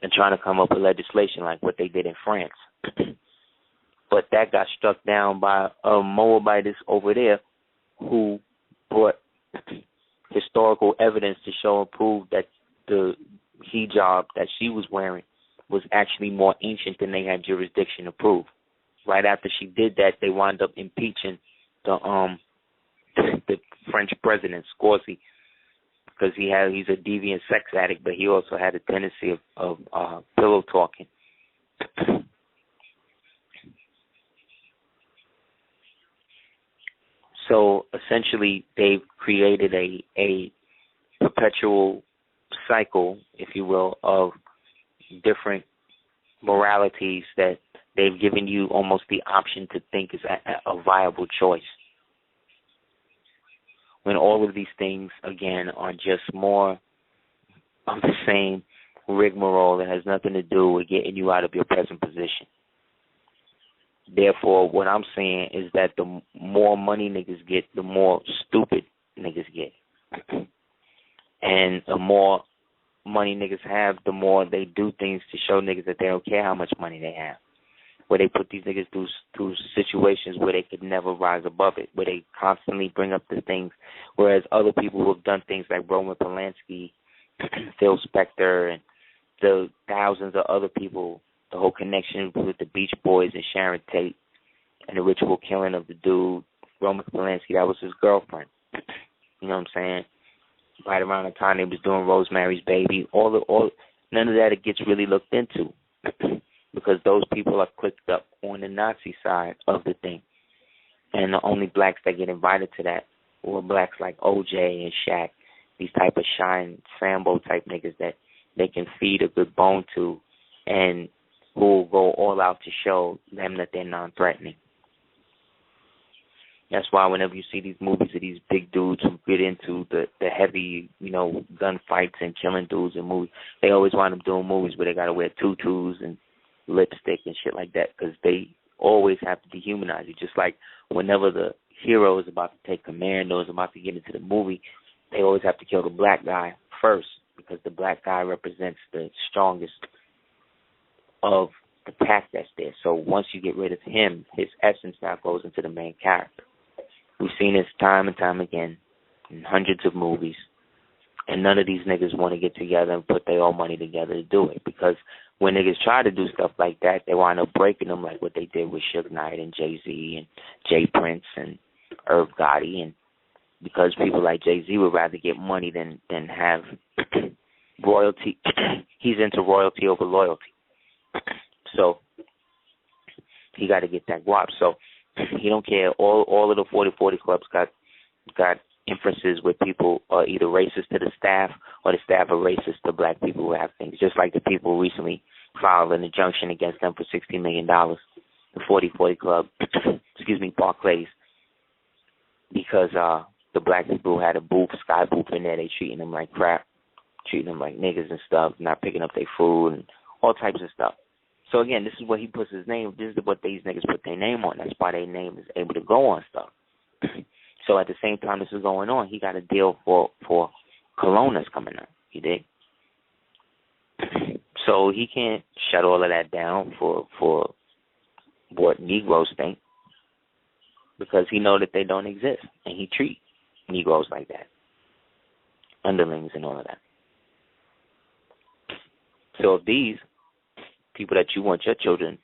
And trying to come up with legislation like what they did in France. But that got struck down by a Moabitess over there who brought historical evidence to show and prove that the hijab that she was wearing was actually more ancient than they had jurisdiction to prove. Right after she did that, they wound up impeaching the French president, Scorsese, because he's a deviant sex addict, but he also had a tendency of pillow talking. So essentially, they've created a perpetual cycle, if you will, of different moralities that they've given you almost the option to think is a viable choice. When all of these things, again, are just more of the same rigmarole that has nothing to do with getting you out of your present position. Therefore, what I'm saying is that the more money niggas get, the more stupid niggas get. And the more money niggas have, the more they do things to show niggas that they don't care how much money they have. Where they put these niggas through situations where they could never rise above it, where they constantly bring up the things, whereas other people who have done things like Roman Polanski, Phil Spector, and the thousands of other people, the whole connection with the Beach Boys and Sharon Tate, and the ritual killing of the dude, Roman Polanski, that was his girlfriend. You know what I'm saying? Right around the time they was doing Rosemary's Baby, none of that it gets really looked into. Because those people are clicked up on the Nazi side of the thing. And the only blacks that get invited to that were blacks like OJ and Shaq, these type of Shine Sambo type niggas that they can feed a good bone to, and who will go all out to show them that they're non-threatening. That's why whenever you see these movies of these big dudes who get into the heavy, gunfights and killing dudes in movies, they always wind up doing movies where they got to wear tutus and lipstick and shit like that, because they always have to dehumanize you. Just like whenever the hero is about to take command or is about to get into the movie, they always have to kill the black guy first, because the black guy represents the strongest of the pack that's there. So once you get rid of him, his essence now goes into the main character. We've seen this time and time again in hundreds of movies, and none of these niggas want to get together and put their own money together to do it, because when niggas try to do stuff like that, they wind up breaking them, like what they did with Suge Knight and Jay-Z and Jay Prince and Irv Gotti, and because people like Jay-Z would rather get money than have royalty. He's into royalty over loyalty. So he got to get that guap. So he don't care. All of the 40/40 clubs got inferences where people are either racist to the staff or the staff are racist to black people who have things. Just like the people recently filed an injunction against them for $60 million, the 40/40 club, Barclays, because the black people who had a booth, sky booth in there, they treating them like crap, treating them like niggas and stuff, not picking up their food and all types of stuff. So again, this is what he puts his name. This is what these niggas put their name on. That's why their name is able to go on stuff. So at the same time this is going on, he got a deal for cologne that's coming out. You dig? So he can't shut all of that down for what Negroes think, because he know that they don't exist, and he treat Negroes like that, underlings and all of that. So if these people that you want your children,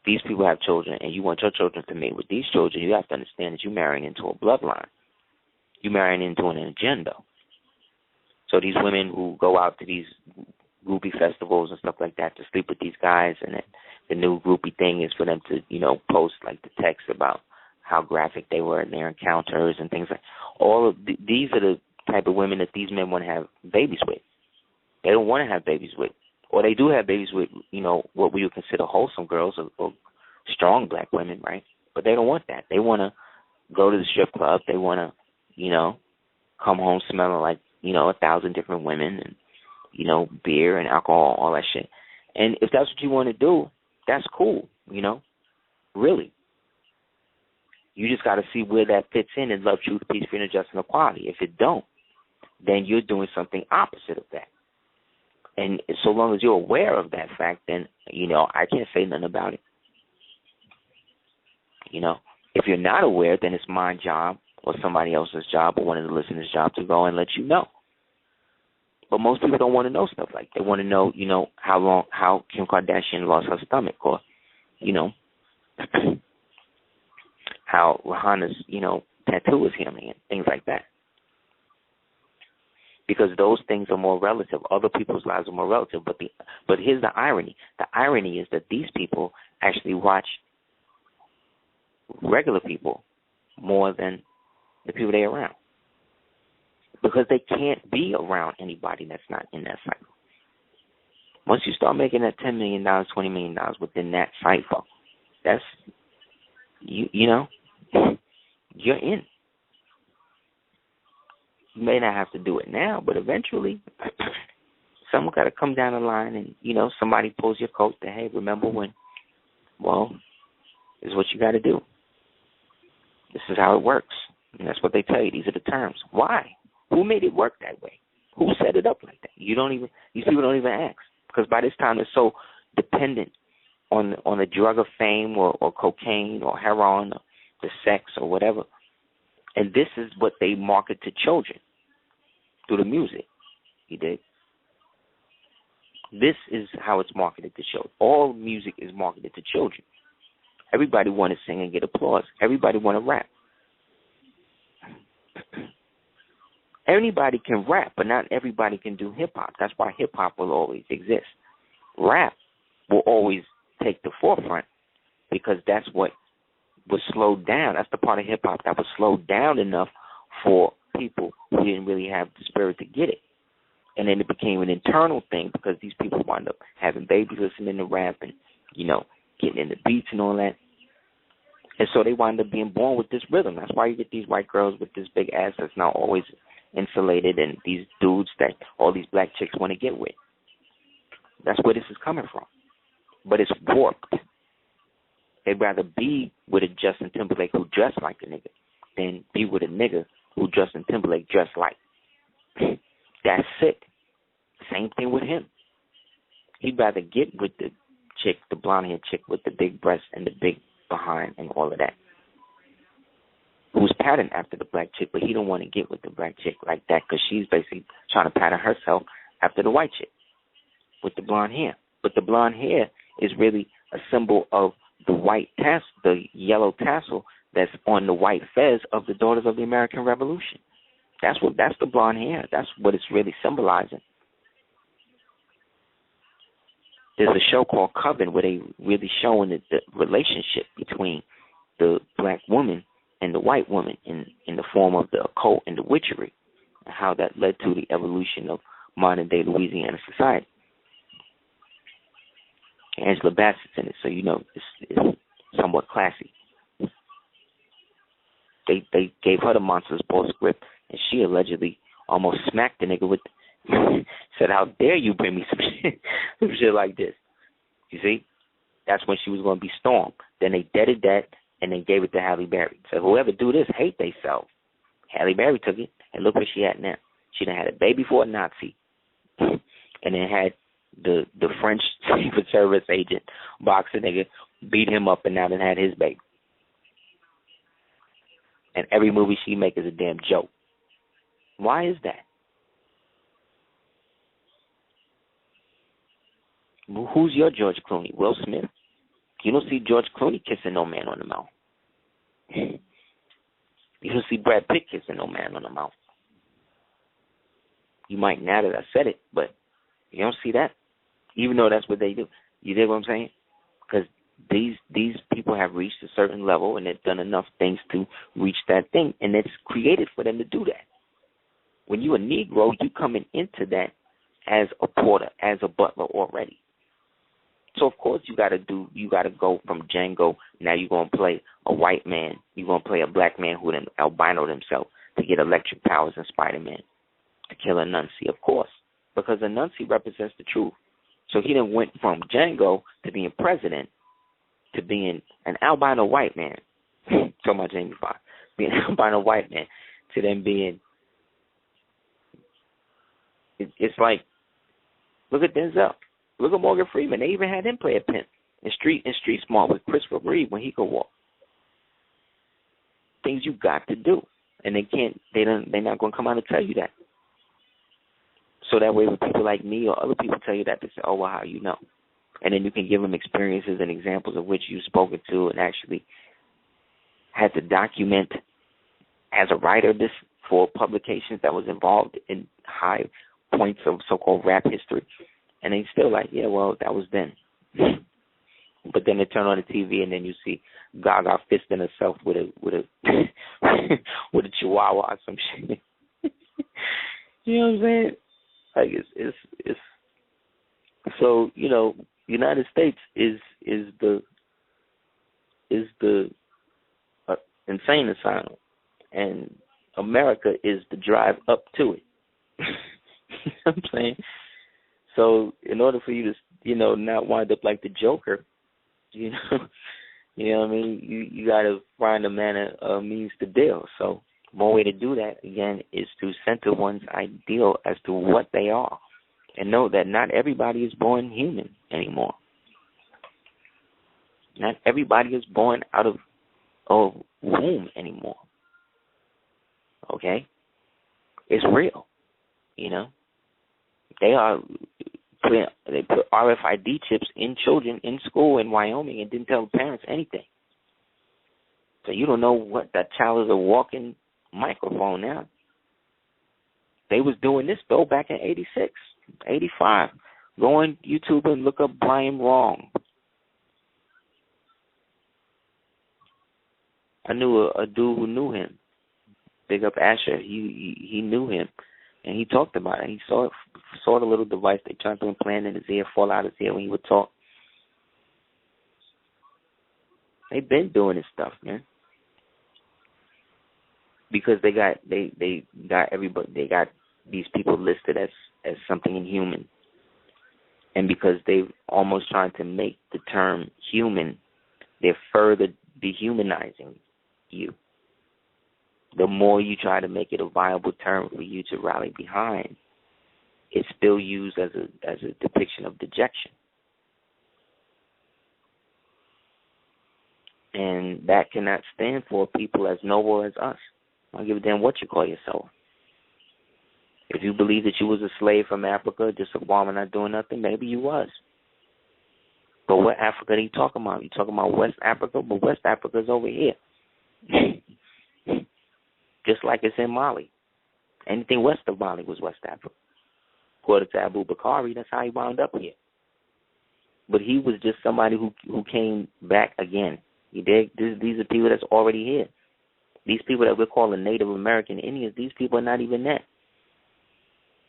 these people have children, and you want your children to mate with these children, you have to understand that you're marrying into a bloodline. You're marrying into an agenda. So these women who go out to these groupie festivals and stuff like that to sleep with these guys, and the new groupie thing is for them to, post like the text about how graphic they were in their encounters and things like all of these are the type of women that these men want to have babies with. They don't want to have babies with. Or they do have babies with, what we would consider wholesome girls or strong black women, right? But they don't want that. They want to go to the strip club. They want to, come home smelling like, 1,000 different women and, beer and alcohol, all that shit. And if that's what you want to do, that's cool, really. You just got to see where that fits in love, truth, peace, freedom, justice, and equality. If it don't, then you're doing something opposite of that. And so long as you're aware of that fact, then, I can't say nothing about it. If you're not aware, then it's my job or somebody else's job or one of the listeners' job to go and let you know. But most people don't want to know stuff like that. They want to know, how Kim Kardashian lost her stomach, or, how Rihanna's, tattoo is healing and things like that. Because those things are more relative. Other people's lives are more relative. But here's the irony. The irony is that these people actually watch regular people more than the people they're around. Because they can't be around anybody that's not in that cycle. Once you start making that $10 million, $20 million within that cycle, that's, you're in. You may not have to do it now, but eventually someone got to come down the line and, somebody pulls your coat that, hey, remember when? Well, this is what you got to do. This is how it works. And that's what they tell you. These are the terms. Why? Who made it work that way? Who set it up like that? These people don't even ask. Because by this time they're so dependent on the drug of fame or cocaine or heroin or the sex or whatever. And this is what they market to children through the music. You dig? This is how it's marketed to children. All music is marketed to children. Everybody want to sing and get applause. Everybody want to rap. Anybody can rap, but not everybody can do hip-hop. That's why hip-hop will always exist. Rap will always take the forefront because that's what was slowed down. That's the part of hip-hop that was slowed down enough for people who didn't really have the spirit to get it. And then it became an internal thing because these people wound up having babies listening to rap and, getting into beats and all that. And so they wind up being born with this rhythm. That's why you get these white girls with this big ass that's now always insulated and these dudes that all these black chicks want to get with. That's where this is coming from. But it's warped. They'd rather be with a Justin Timberlake who dressed like a nigga than be with a nigga who Justin Timberlake dressed like. That's it. Same thing with him. He'd rather get with the chick, the blonde-haired chick with the big breasts and the big behind and all of that, who's patterned after the black chick, but he don't want to get with the black chick like that because she's basically trying to pattern herself after the white chick with the blonde hair. But the blonde hair is really a symbol of the white tassel, the yellow tassel that's on the white fez of the Daughters of the American Revolution. That's the blonde hair. That's what it's really symbolizing. There's a show called Coven where they really showing the relationship between the black woman and the white woman in the form of the occult and the witchery, and how that led to the evolution of modern-day Louisiana society. Angela Bassett's in it, so it's somewhat classy. They gave her the Monsters Ball script, and she allegedly almost smacked the nigga with said, "How dare you bring me some shit like this?" You see? That's when she was going to be stormed. Then they deaded that, and then gave it to Halle Berry. So whoever do this, hate they self. Halle Berry took it, and look where she at now. She done had a baby for a Nazi, and then had the French Secret Service agent, boxer nigga, beat him up, and now done had his baby. And every movie she make is a damn joke. Why is that? Who's your George Clooney? Will Smith? You don't see George Clooney kissing no man on the mouth. You don't see Brad Pitt kissing no man on the mouth. You might now that I said it, but you don't see that, even though that's what they do. You dig what I'm saying? Because these people have reached a certain level, and they've done enough things to reach that thing, and it's created for them to do that. When you're a Negro, you coming into that as a porter, as a butler already. So of course you gotta go from Django. Now you're gonna play a white man. You're gonna play a black man who then albino himself to get electric powers in Spider-Man to kill Anansi, of course, because Anansi represents the truth. So he then went from Django to being president to being an albino white man. Talking about Jamie Foxx, being an albino white man to then being. It's like, look at Denzel. Look at Morgan Freeman. They even had him play a pimp in Street Smart with Christopher Reeve when he could walk. Things you got to do, and they're not going to come out and tell you that. So that way, when people like me or other people tell you that, they say, "Oh, well, how you know?" And then you can give them experiences and examples of which you've spoken to and actually had to document as a writer this for publications that was involved in high points of so-called rap history. And they still like, yeah, well, that was then. But then they turn on the TV and then you see Gaga fisting herself with a with a chihuahua or some shit. You know what I'm saying? Like it's so, United States is the insane asylum, and America is the drive up to it. You know what I'm saying? So in order for you to, not wind up like the Joker, you know what I mean? You got to find a means to deal. So one way to do that, again, is to center one's ideal as to what they are and know that not everybody is born human anymore. Not everybody is born out of a womb anymore. Okay? It's real, They put RFID chips in children in school in Wyoming and didn't tell parents anything. So you don't know what that child is a walking microphone now. They was doing this, though, back in 86, 85. Go on YouTube and look up Brian Wrong. I knew a dude who knew him. Big up Asher. He knew him And he talked about it. He saw the little device they tried to implant in his ear, fall out his ear when he would talk. They've been doing this stuff, man. Because they got everybody, they got these people listed as something inhuman. And because they've almost trying to make the term human, they're further dehumanizing you. The more you try to make it a viable term for you to rally behind, it's still used as a depiction of dejection. And that cannot stand for people as noble as us. I don't give a damn what you call yourself. If you believe that you was a slave from Africa, just a farmer not doing nothing, maybe you was. But what Africa are you talking about? You talking about West Africa? But West Africa's over here. Just like it's in Mali. Anything west of Mali was West Africa. According to Abu Bakari, that's how he wound up here. But he was just somebody who came back again. You dig? These are people that's already here. These people that we're calling Native American Indians, these people are not even that.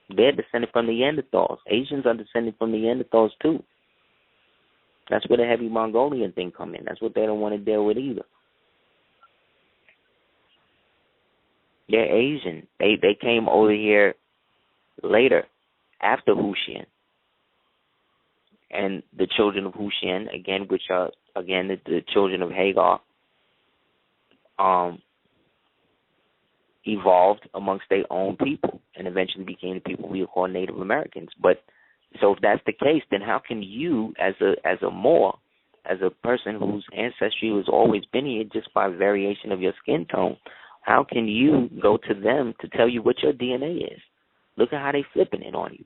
They're descended from the Neanderthals. Asians are descended from the Neanderthals too. That's where the heavy Mongolian thing come in. That's what they don't want to deal with either. They're Asian. They came over here later, after Hussein. And the children of Hussein, again, which are, again, the children of Hagar, evolved amongst their own people and eventually became the people we call Native Americans. But so if that's the case, then how can you, as a Moor, as a person whose ancestry has always been here just by variation of your skin tone, how can you go to them to tell you what your DNA is? Look at how they flipping it on you.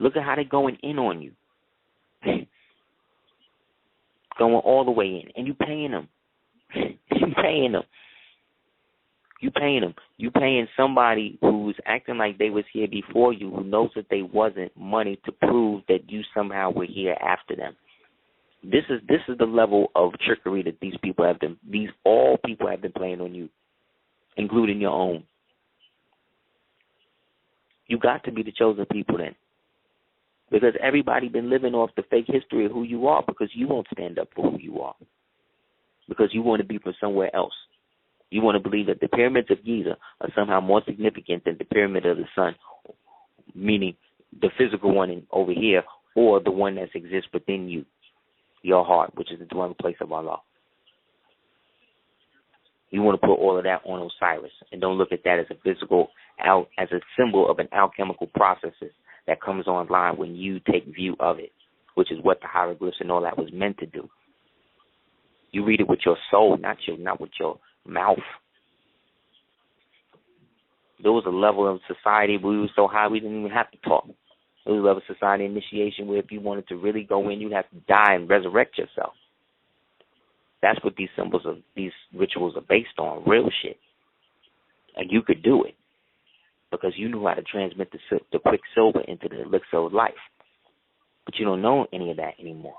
Look at how they going in on you. Going all the way in. And you paying them. You paying them. You paying them. You paying somebody who's acting like they was here before you, who knows that they wasn't, money to prove that you somehow were here after them. This is the level of trickery that these people have been. All people have been playing on you, including your own. You got to be the chosen people then, because everybody been living off the fake history of who you are, because you won't stand up for who you are, because you want to be from somewhere else. You want to believe that the pyramids of Giza are somehow more significant than the pyramid of the sun, meaning the physical one over here, or the one that exists within you, your heart, which is the dwelling place of Allah. You want to put all of that on Osiris, and don't look at that as a physical, as a symbol of an alchemical processes that comes online when you take view of it, which is what the hieroglyphs and all that was meant to do. You read it with your soul, not with your mouth. There was a level of society where we were so high we didn't even have to talk. There was a level of society initiation where if you wanted to really go in, you'd have to die and resurrect yourself. That's what these symbols of these rituals are based on, real shit. And you could do it because you knew how to transmit the quicksilver into the elixir of life. But you don't know any of that anymore.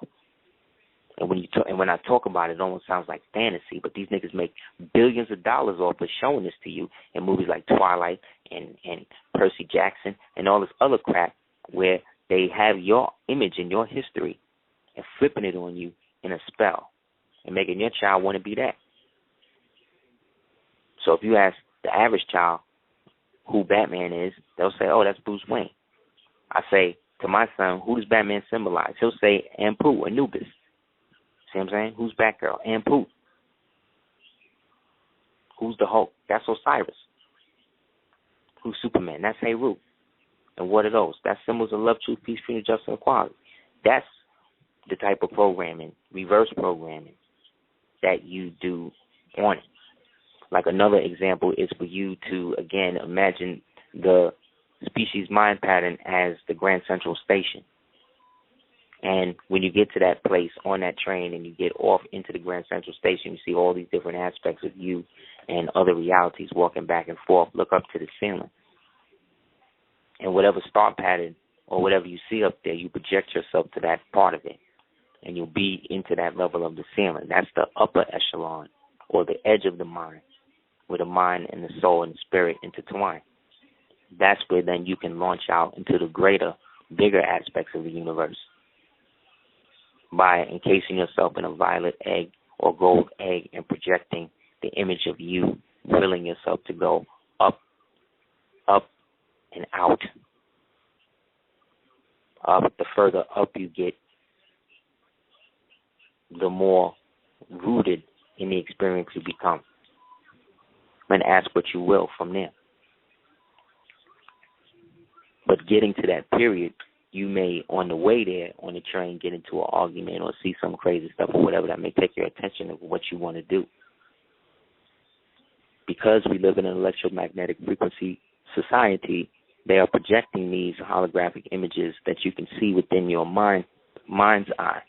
And when I talk about it, it almost sounds like fantasy, but these niggas make billions of dollars off of showing this to you in movies like Twilight and Percy Jackson and all this other crap where they have your image and your history and flipping it on you in a spell and making your child want to be that. So if you ask the average child who Batman is, they'll say, oh, that's Bruce Wayne. I say to my son, who does Batman symbolize? He'll say Ampu, Anubis. See what I'm saying? Who's Batgirl? Ampu. Who's the Hulk? That's Osiris. Who's Superman? That's Heru. And what are those? That's symbols of love, truth, peace, freedom, justice, and equality. That's the type of programming, reverse programming, that you do on it. Like another example is for you to, again, imagine the species mind pattern as the Grand Central Station. And when you get to that place on that train and you get off into the Grand Central Station, you see all these different aspects of you and other realities walking back and forth. Look up to the ceiling. And whatever star pattern or whatever you see up there, you project yourself to that part of it. And you'll be into that level of the ceiling. That's the upper echelon or the edge of the mind, where the mind and the soul and the spirit intertwine. that's where then you can launch out into the greater, bigger aspects of the universe by encasing yourself in a violet egg or gold egg and projecting the image of you, willing yourself to go up, up, and out. The further up you get, the more rooted in the experience you become. And ask what you will from there. But getting to that period, you may, on the way there, on the train, get into an argument or see some crazy stuff or whatever that may take your attention of what you want to do. Because we live in an electromagnetic frequency society, they are projecting these holographic images that you can see within your mind's eye.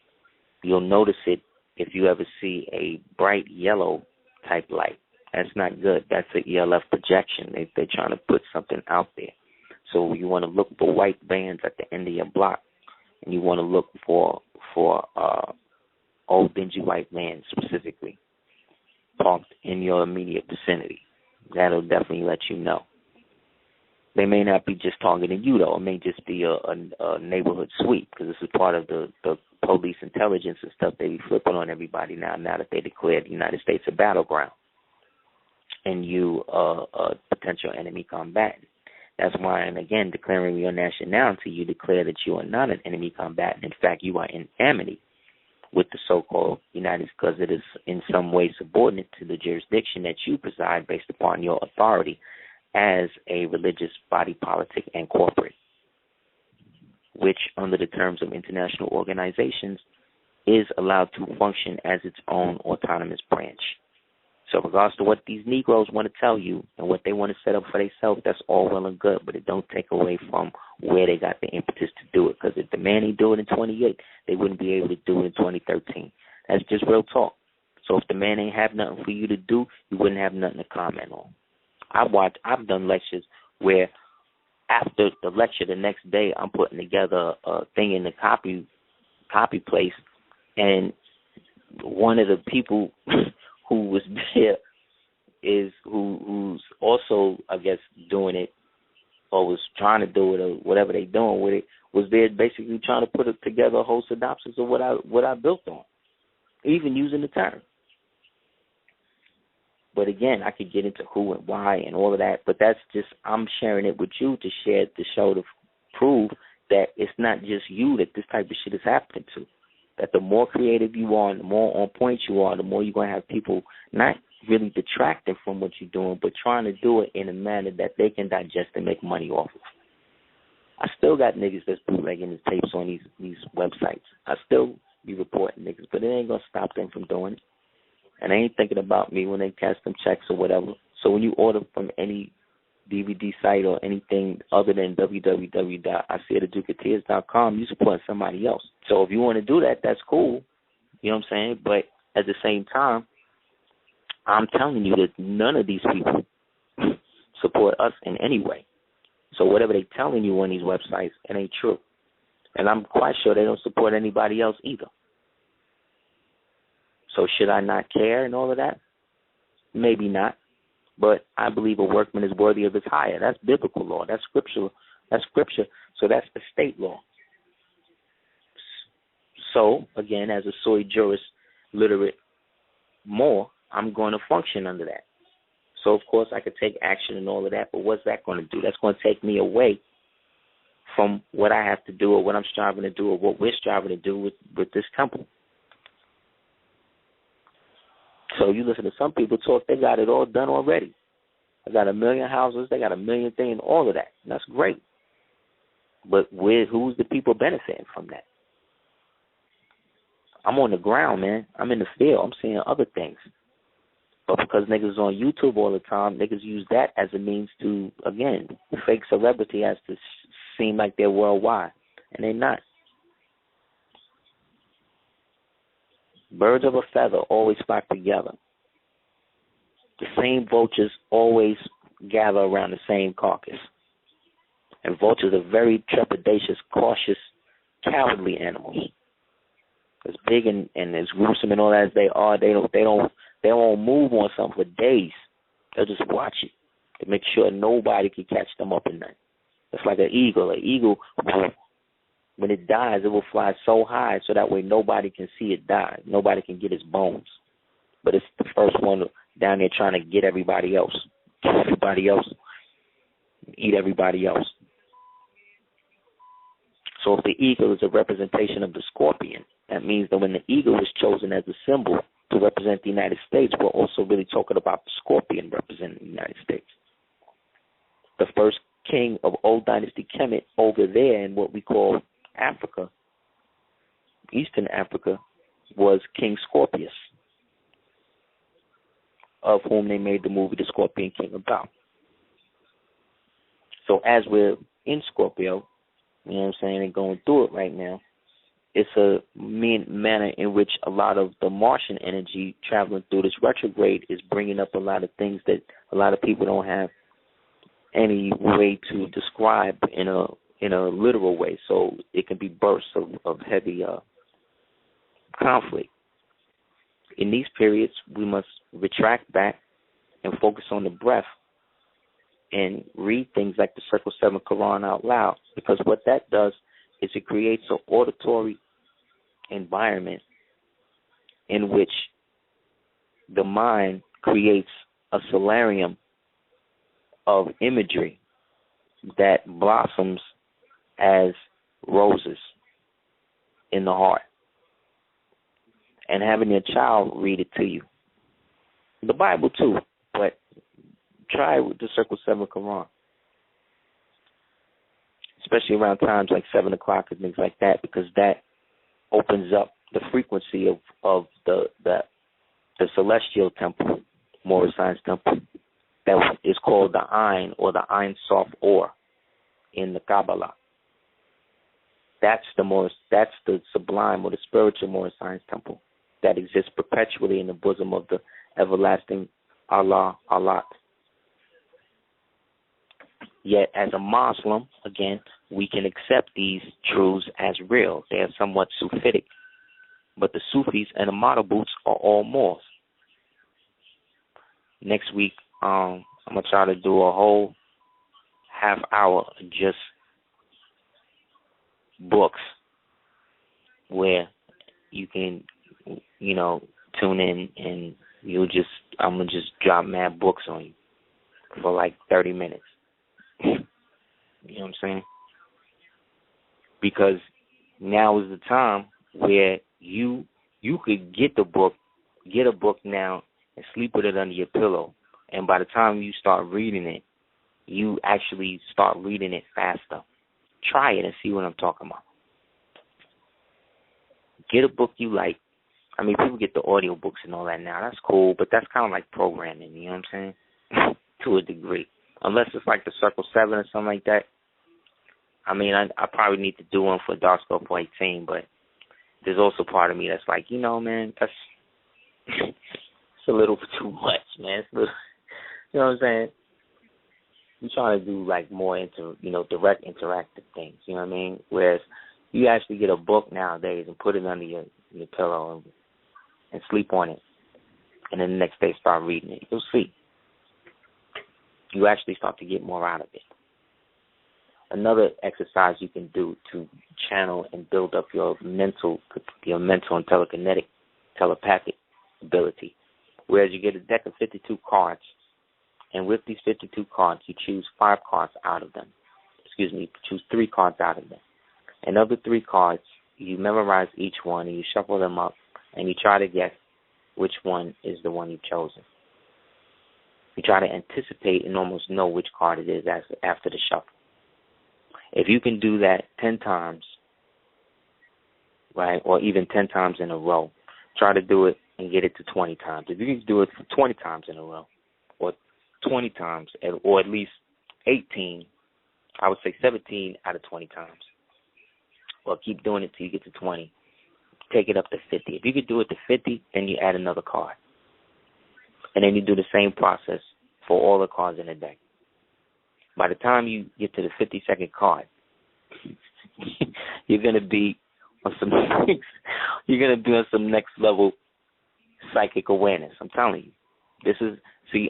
You'll notice it if you ever see a bright yellow type light. That's not good. That's an ELF projection. They're trying to put something out there. So you want to look for white bands at the end of your block, and you want to look for old dingy white vans specifically parked in your immediate vicinity. That'll definitely let you know. They may not be just targeting you, though. It may just be a neighborhood sweep, because this is part of the police intelligence and stuff they be flipping on everybody now that they declared the United States a battleground and you a potential enemy combatant. That's why, and again, declaring your nationality, you declare that you are not an enemy combatant. In fact, you are in amity with the so-called United States, because it is in some way subordinate to the jurisdiction that you preside based upon your authority as a religious body politic and corporate, which under the terms of international organizations is allowed to function as its own autonomous branch. So regards to what these Negroes want to tell you and what they want to set up for themselves, that's all well and good, but it don't take away from where they got the impetus to do it, because if the man ain't do it in 28, they wouldn't be able to do it in 2013. That's just real talk. So if the man ain't have nothing for you to do, you wouldn't have nothing to comment on. I've done lectures where after the lecture the next day I'm putting together a thing in the copy place, and one of the people who was there who's also, I guess, doing it or was trying to do it or whatever they doing with it, was there basically trying to put together a whole synopsis of what I built on, even using the term. But again, I could get into who and why and all of that, but that's just, I'm sharing it with you to share, to show, to prove that it's not just you that this type of shit is happening to. That the more creative you are and the more on point you are, the more you're going to have people not really detracting from what you're doing, but trying to do it in a manner that they can digest and make money off of. I still got niggas that's bootlegging the tapes on these websites. I still be reporting niggas, but it ain't going to stop them from doing it. And they ain't thinking about me when they cash them checks or whatever. So when you order from any DVD site or anything other than www.aseertheduketears.com, you support somebody else. So if you want to do that, that's cool. You know what I'm saying? But at the same time, I'm telling you that none of these people support us in any way. So whatever they're telling you on these websites, it ain't true. And I'm quite sure they don't support anybody else either. So should I not care and all of that? Maybe not. But I believe a workman is worthy of his hire. That's biblical law. That's scripture. So that's the state law. So, again, as a soy jurist, literate more, I'm going to function under that. So, of course, I could take action and all of that, but what's that going to do? That's going to take me away from what I have to do or what I'm striving to do or what we're striving to do with this temple. So you listen to some people talk, they got it all done already. They got 1 million houses, they got 1 million things, all of that. And that's great. But who's the people benefiting from that? I'm on the ground, man. I'm in the field. I'm seeing other things. But because niggas on YouTube all the time, niggas use that as a means to, again, fake celebrity has to seem like they're worldwide. And they're not. Birds of a feather always flock together. The same vultures always gather around the same carcass. And vultures are very trepidatious, cautious, cowardly animals. As big and as gruesome and all that as they are, they don't move on something for days. They'll just watch it. to make sure nobody can catch them up in night. It's like an eagle. An eagle, when it dies, it will fly so high so that way nobody can see it die. Nobody can get its bones. But it's the first one down there trying to get everybody else. Eat everybody else. So if the eagle is a representation of the scorpion, that means that when the eagle is chosen as a symbol to represent the United States, we're also really talking about the scorpion representing the United States. The first king of Old Dynasty Kemet over there in what we call Africa, Eastern Africa, was King Scorpius, of whom they made the movie The Scorpion King about. So as we're in Scorpio, you know what I'm saying, and going through it right now, it's a manner in which a lot of the Martian energy traveling through this retrograde is bringing up a lot of things that a lot of people don't have any way to describe in a literal way. So it can be bursts of heavy conflict. In these periods, we must retract back and focus on the breath and read things like the Circle 7 Quran out loud, because what that does is it creates an auditory environment in which the mind creates a solarium of imagery that blossoms as roses in the heart. And having your child read it to you. The Bible too, but try with the Circle 7 Quran. Especially around times like 7 o'clock and things like that, because that opens up the frequency of the celestial temple, Moorally Science Temple, that is called the Ein, or the Ein Sof Or in the Kabbalah. That's the sublime or the spiritual Moorally Science Temple that exists perpetually in the bosom of the everlasting Allah. Yet as a Muslim, again, we can accept these truths as real. They are somewhat Sufitic. But the Sufis and the Marabouts are all Moors. Next week, I'm going to try to do a whole half hour just books where you can, tune in and I'm going to just drop mad books on you for like 30 minutes. You know what I'm saying? Because now is the time where you could get a book now and sleep with it under your pillow. And by the time you start reading it, you actually start reading it faster. Try it and see what I'm talking about. Get a book you like. I mean, people get the audio books and all that now. That's cool, but that's kind of like programming, you know what I'm saying? To a degree. Unless it's like the Circle 7 or something like that. I mean, I probably need to do one for Dark Scope 18, but there's also part of me that's like, man, that's it's a little too much, man. It's a little, you know what I'm saying? I'm trying to do like more direct interactive things, you know what I mean? Whereas you actually get a book nowadays and put it under your pillow and sleep on it, and then the next day start reading it. You'll see. You actually start to get more out of it. Another exercise you can do to channel and build up your mental and telepathic ability, whereas you get a deck of 52 cards, and with these 52 cards, you choose 5 cards out of them. Choose 3 cards out of them. And of the 3 cards, you memorize each one, and you shuffle them up, and you try to guess which one is the one you've chosen. You try to anticipate and almost know which card it is after the shuffle. If you can do that 10 times, right, or even 10 times in a row, try to do it and get it to 20 times. If you can do it 20 times in a row, or 20 times, or at least 18, I would say 17 out of 20 times. Well, keep doing it till you get to 20. Take it up to 50. If you could do it to 50, then you add another card. And then you do the same process for all the cards in the deck. By the time you get to the 52nd card, you're gonna be on some next level psychic awareness. I'm telling you.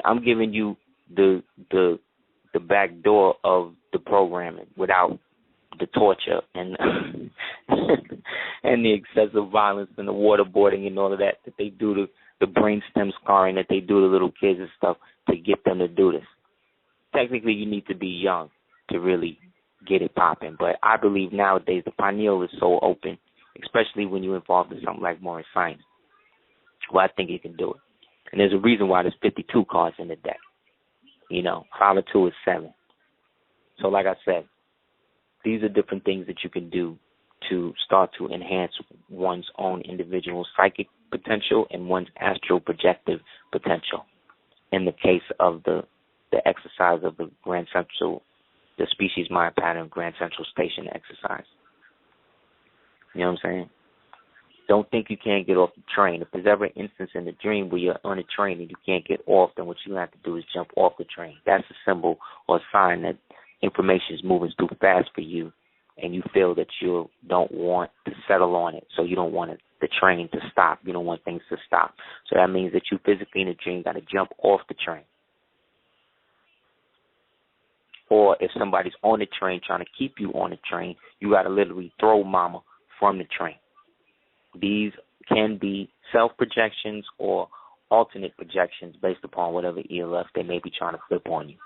I'm giving you the back door of the programming without the torture and and the excessive violence and the waterboarding and all of that they do to the brainstem scarring that they do to little kids and stuff to get them to do this. Technically, you need to be young to really get it popping. But I believe nowadays the pineal is so open, especially when you're involved in something like more science. Well, I think you can do it. And there's a reason why there's 52 cards in the deck. 5 or 2 is 7. So like I said, these are different things that you can do to start to enhance one's own individual psychic potential and one's astral projective potential. In the case of the exercise of the Grand Central, the species mind pattern Grand Central Station exercise. You know what I'm saying? Don't think you can't get off the train. If there's ever an instance in the dream where you're on a train and you can't get off, then what you have to do is jump off the train. That's a symbol or a sign that information is moving too fast for you and you feel that you don't want to settle on it. So you don't want the train to stop. You don't want things to stop. So that means that you physically in the dream got to jump off the train. Or if somebody's on the train trying to keep you on the train, you got to literally throw mama from the train. These can be self-projections or alternate projections based upon whatever ELF they may be trying to flip on you.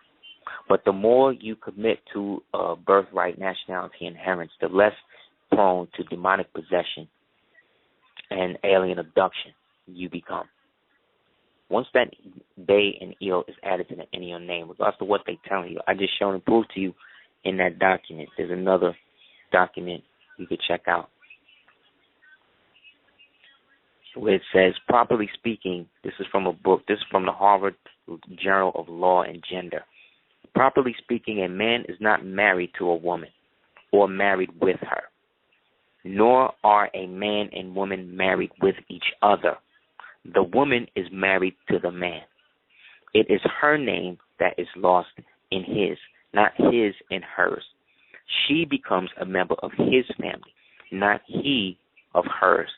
But the more you commit to birthright, nationality, inheritance, the less prone to demonic possession and alien abduction you become. Once that Bay and Eel is added to the end of your name, regardless of what they're telling you, I just shown and proved to you in that document. There's another document you could check out where it says, properly speaking, this is from a book, this is from the Harvard Journal of Law and Gender. Properly speaking, a man is not married to a woman or married with her, nor are a man and woman married with each other. The woman is married to the man. It is her name that is lost in his, not his in hers. She becomes a member of his family, not he of hers.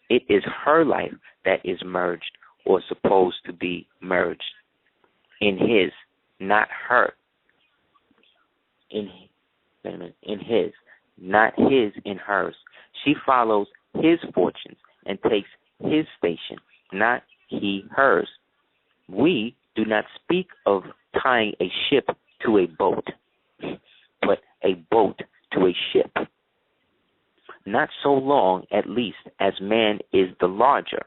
It is her life that is merged or supposed to be merged in his, not her. In his, not his in hers. She follows his fortunes and takes his station, not he hers. We do not speak of tying a ship to a boat, but a boat to a ship. Not so long, at least, as man is the larger,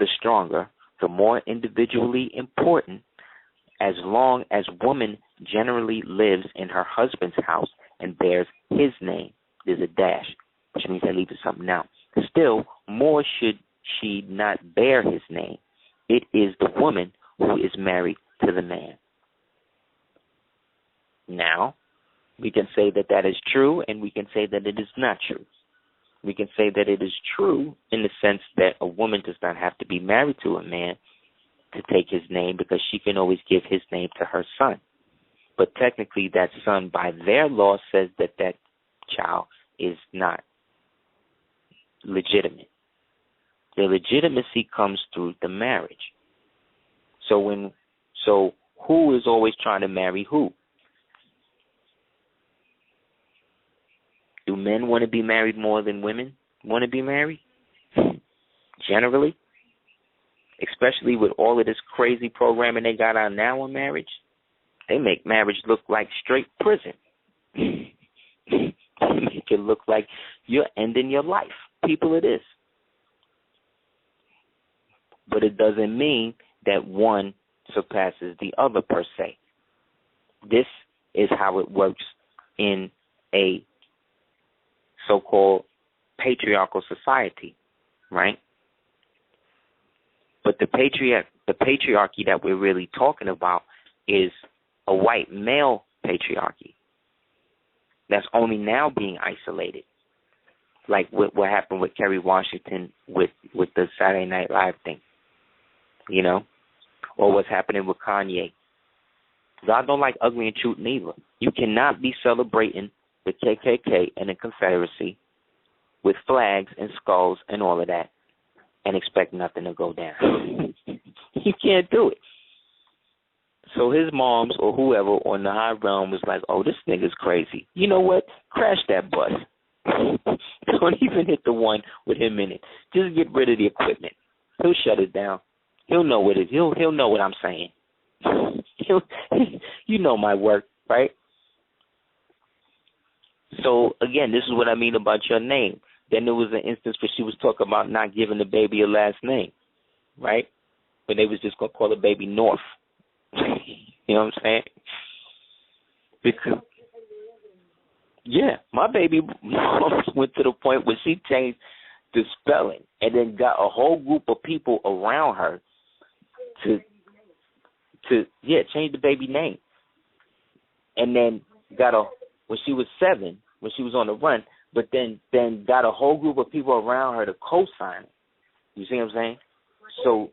the stronger, the more individually important, as long as woman generally lives in her husband's house and bears his name. There's a dash, which means that leaves something out. Still, more should she not bear his name. It is the woman who is married to the man. Now, we can say that that is true, and we can say that it is not true. We can say that it is true in the sense that a woman does not have to be married to a man to take his name, because she can always give his name to her son. But technically that son, by their law, says that that child is not legitimate. The legitimacy comes through the marriage. So who is always trying to marry who? Do men want to be married more than women want to be married? Generally? Especially with all of this crazy programming they got out now on marriage. They make marriage look like straight prison. They make it look like you're ending your life. People, it is. But it doesn't mean that one surpasses the other per se. This is how it works in a so-called patriarchal society, right? But the patriarchy that we're really talking about is a white male patriarchy that's only now being isolated, like what happened with Kerry Washington with the Saturday Night Live thing, you know, or what's happening with Kanye. God don't like ugly and truth neither. You cannot be celebrating the KKK and the Confederacy with flags and skulls and all of that and expect nothing to go down. You can't do it. So his moms or whoever on the high realm was like, oh, this nigga's crazy. You know what? Crash that bus. Don't even hit the one with him in it. Just get rid of the equipment. He'll shut it down. He'll know what it. He'll know what I'm saying. You know my work, right? So again, this is what I mean about your name. Then there was an instance where she was talking about not giving the baby a last name, right? When they was just gonna call the baby North. You know what I'm saying? Because yeah, my baby went to the point where she changed the spelling and then got a whole group of people around her to change the baby name. And then when she was 7, when she was on the run, but then got a whole group of people around her to co-sign it. You see what I'm saying? So,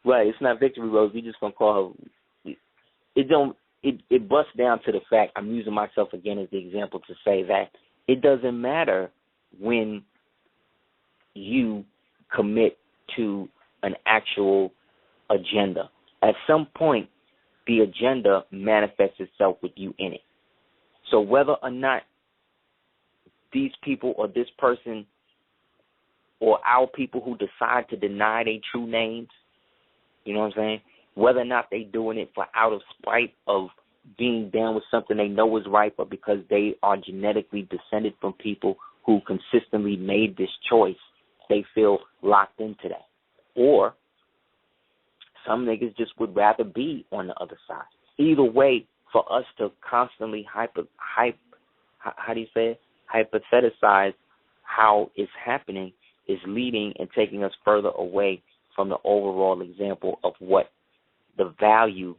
right, it's not Victory Rose. We just gonna call her. It busts down to the fact. I'm using myself again as the example to say that it doesn't matter when you commit to an actual agenda. At some point, the agenda manifests itself with you in it. So whether or not these people or this person or our people who decide to deny their true names, you know what I'm saying, whether or not they doing it for out of spite of being down with something they know is right, or because they are genetically descended from people who consistently made this choice, they feel locked into that. Or some niggas just would rather be on the other side. Either way, for us to constantly hypothesize how it's happening is leading and taking us further away from the overall example of what the value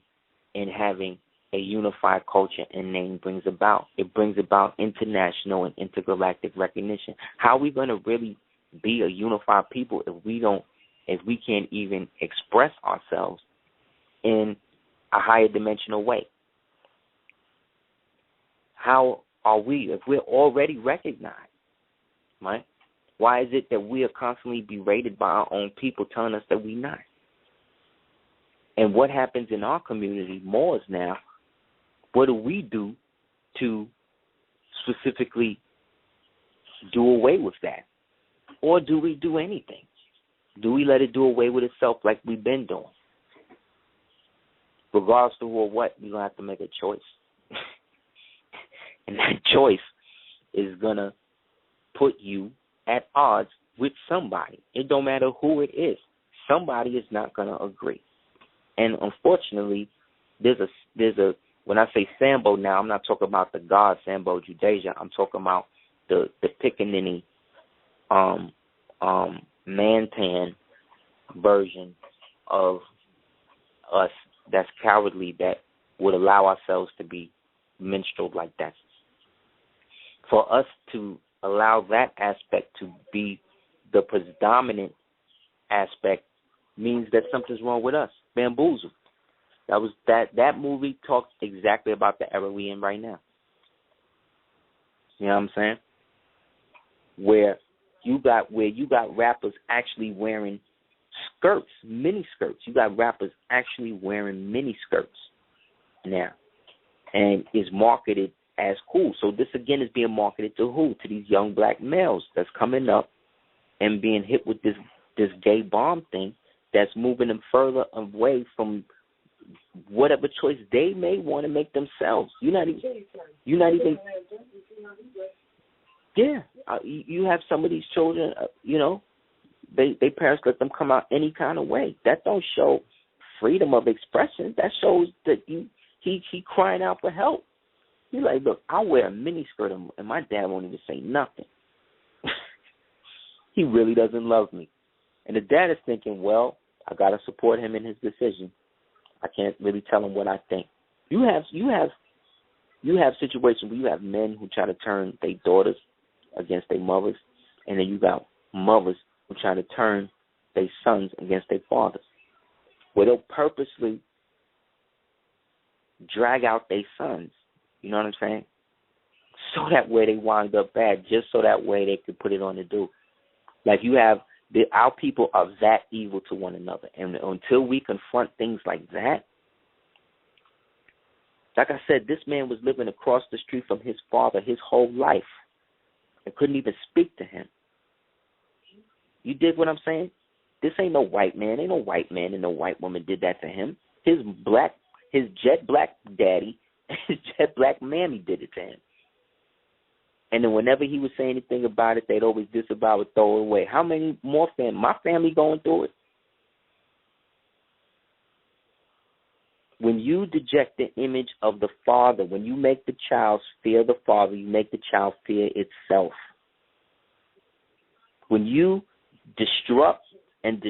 in having a unified culture and name brings about. It brings about international and intergalactic recognition. How are we going to really be a unified people if we can't even express ourselves in a higher dimensional way? How are we, if we're already recognized, right? Why is it that we are constantly berated by our own people telling us that we're not? And what happens in our community, Moors now, what do we do to specifically do away with that? Or do we do anything? Do we let it do away with itself like we've been doing? Regardless of who or what, we're going to have to make a choice. And that choice is going to put you at odds with somebody. It don't matter who it is. Somebody is not going to agree. And unfortunately, there's a when I say Sambo now, I'm not talking about the god Sambo Judaisha. I'm talking about the Pickaninny Mantan version of us that's cowardly, that would allow ourselves to be minstreled like that. For us to allow that aspect to be the predominant aspect means that something's wrong with us. Bamboozled. That movie talks exactly about the era we in right now. You know what I'm saying? Where you got rappers actually wearing skirts, mini skirts. You got rappers actually wearing mini skirts now, and is marketed as cool. So this again is being marketed to who? To these young black males that's coming up and being hit with this gay bomb thing that's moving them further away from whatever choice they may want to make themselves. You're not even. Yeah, you have some of these children. They parents let them come out any kind of way. That don't show freedom of expression. That shows that he crying out for help. He's like, look, I'll wear a mini skirt and my dad won't even say nothing. He really doesn't love me. And the dad is thinking, well, I got to support him in his decision. I can't really tell him what I think. You have situations where you have men who try to turn their daughters against their mothers, and then you got mothers who try to turn their sons against their fathers, where they'll purposely drag out their sons, you know what I'm saying, so that way they wind up bad, just so that way they could put it on the dude. Like you have Our people are that evil to one another. And until we confront things like that, like I said, this man was living across the street from his father his whole life and couldn't even speak to him. You dig what I'm saying? This ain't no white man. Ain't no white man and no white woman did that to him. His jet black daddy, his jet black mammy did it to him. And then whenever he would say anything about it, they'd always disavow it, throw it away. How many more my family going through it? When you deject the image of the Father, when you make the child fear the Father, you make the child fear itself. When you destruct and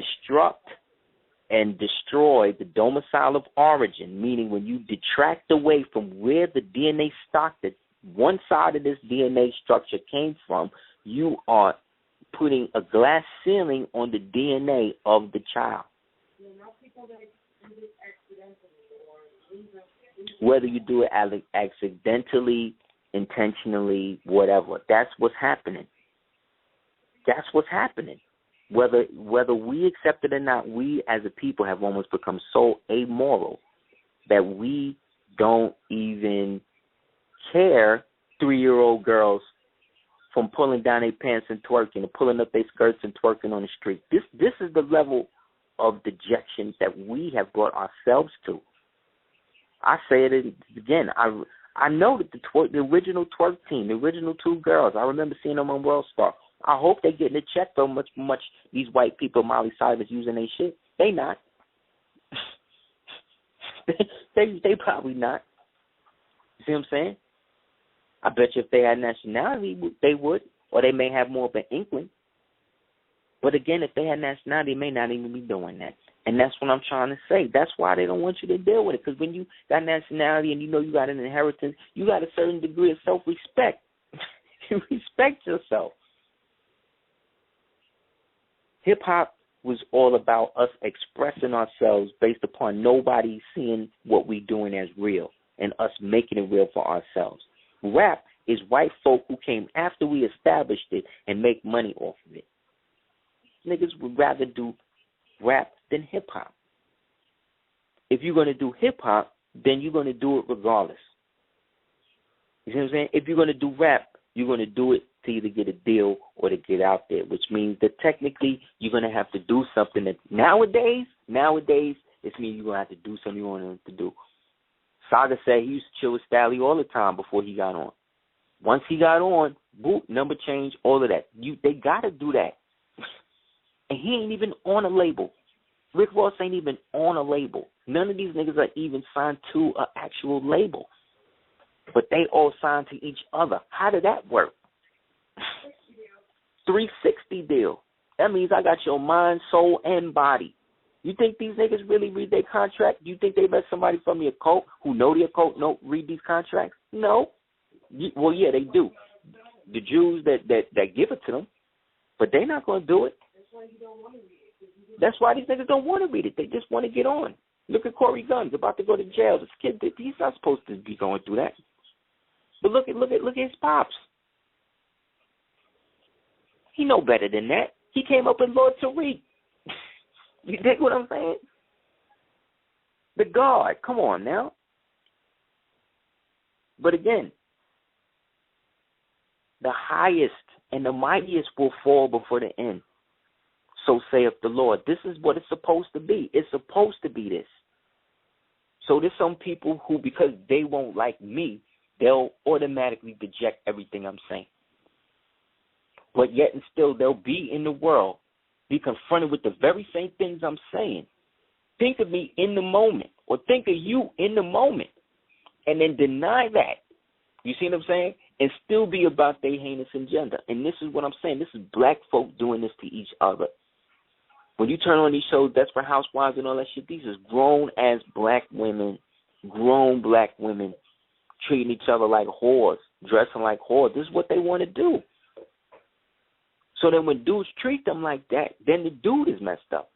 destroy the domicile of origin, meaning when you detract away from where the DNA stock, that one side of this DNA structure came from, you are putting a glass ceiling on the DNA of the child. Whether you do it accidentally, intentionally, whatever, that's what's happening. That's what's happening. Whether we accept it or not, we as a people have almost become so amoral that we don't even care 3-year-old girls from pulling down their pants and twerking and pulling up their skirts and twerking on the street. This is the level of dejection that we have brought ourselves to. I say it again. I know that the original twerk team, the original 2 girls, I remember seeing them on World Star. I hope they're getting a check for much these white people, Molly Cyrus, using their shit. They not. they probably not. You see what I'm saying? I bet you if they had nationality, they would, or they may have more of an inkling. But again, if they had nationality, they may not even be doing that. And that's what I'm trying to say. That's why they don't want you to deal with it. Because when you got nationality and you know you got an inheritance, you got a certain degree of self-respect. You respect yourself. Hip-hop was all about us expressing ourselves based upon nobody seeing what we're doing as real and us making it real for ourselves. Rap is white folk who came after we established it and make money off of it. Niggas would rather do rap than hip-hop. If you're going to do hip-hop, then you're going to do it regardless. You see what I'm saying? If you're going to do rap, you're going to do it to either get a deal or to get out there, which means that technically you're going to have to do something that nowadays, it means you're going to have to do something you want to do. Saga said he used to chill with Stally all the time before he got on. Once he got on, boop, number change, all of that. They got to do that. And he ain't even on a label. Rick Ross ain't even on a label. None of these niggas are even signed to an actual label. But they all signed to each other. How did that work? 360 deal. That means I got your mind, soul, and body. You think these niggas really read their contract? You think they let somebody from the occult who know the occult read these contracts? No. Well, yeah, they do. The Jews that give it to them, but they're not going to do it. That's why these niggas don't want to read it. They just want to get on. Look at Corey Guns about to go to jail. This kid, he's not supposed to be going through that. But look at his pops. He know better than that. He came up with Lord Tariq. You dig what I'm saying? The God. Come on now. But again, the highest and the mightiest will fall before the end. So saith the Lord. This is what it's supposed to be. It's supposed to be this. So there's some people who, because they won't like me, they'll automatically reject everything I'm saying. But yet and still they'll be in the world, be confronted with the very same things I'm saying. Think of me in the moment, or think of you in the moment, and then deny that. You see what I'm saying? And still be about their heinous agenda. And this is what I'm saying. This is black folk doing this to each other. When you turn on these shows, Desperate Housewives and all that shit, these is grown-ass black women, treating each other like whores, dressing like whores. This is what they want to do. So then when dudes treat them like that, then the dude is messed up.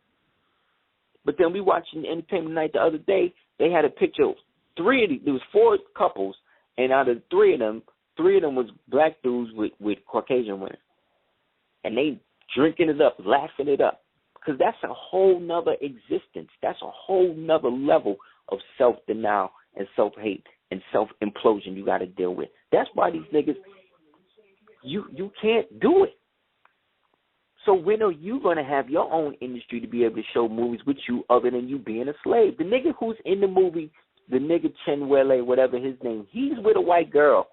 But then we watching Entertainment Night the other day, they had a picture of there was 4 couples, and out of 3 of them was black dudes with Caucasian women. And they drinking it up, laughing it up. Because that's a whole nother existence. That's a whole nother level of self-denial and self-hate and self-implosion you got to deal with. That's why these niggas, you can't do it. So when are you going to have your own industry to be able to show movies with you other than you being a slave? The nigga who's in the movie, the nigga Chenwele, whatever his name, he's with a white girl.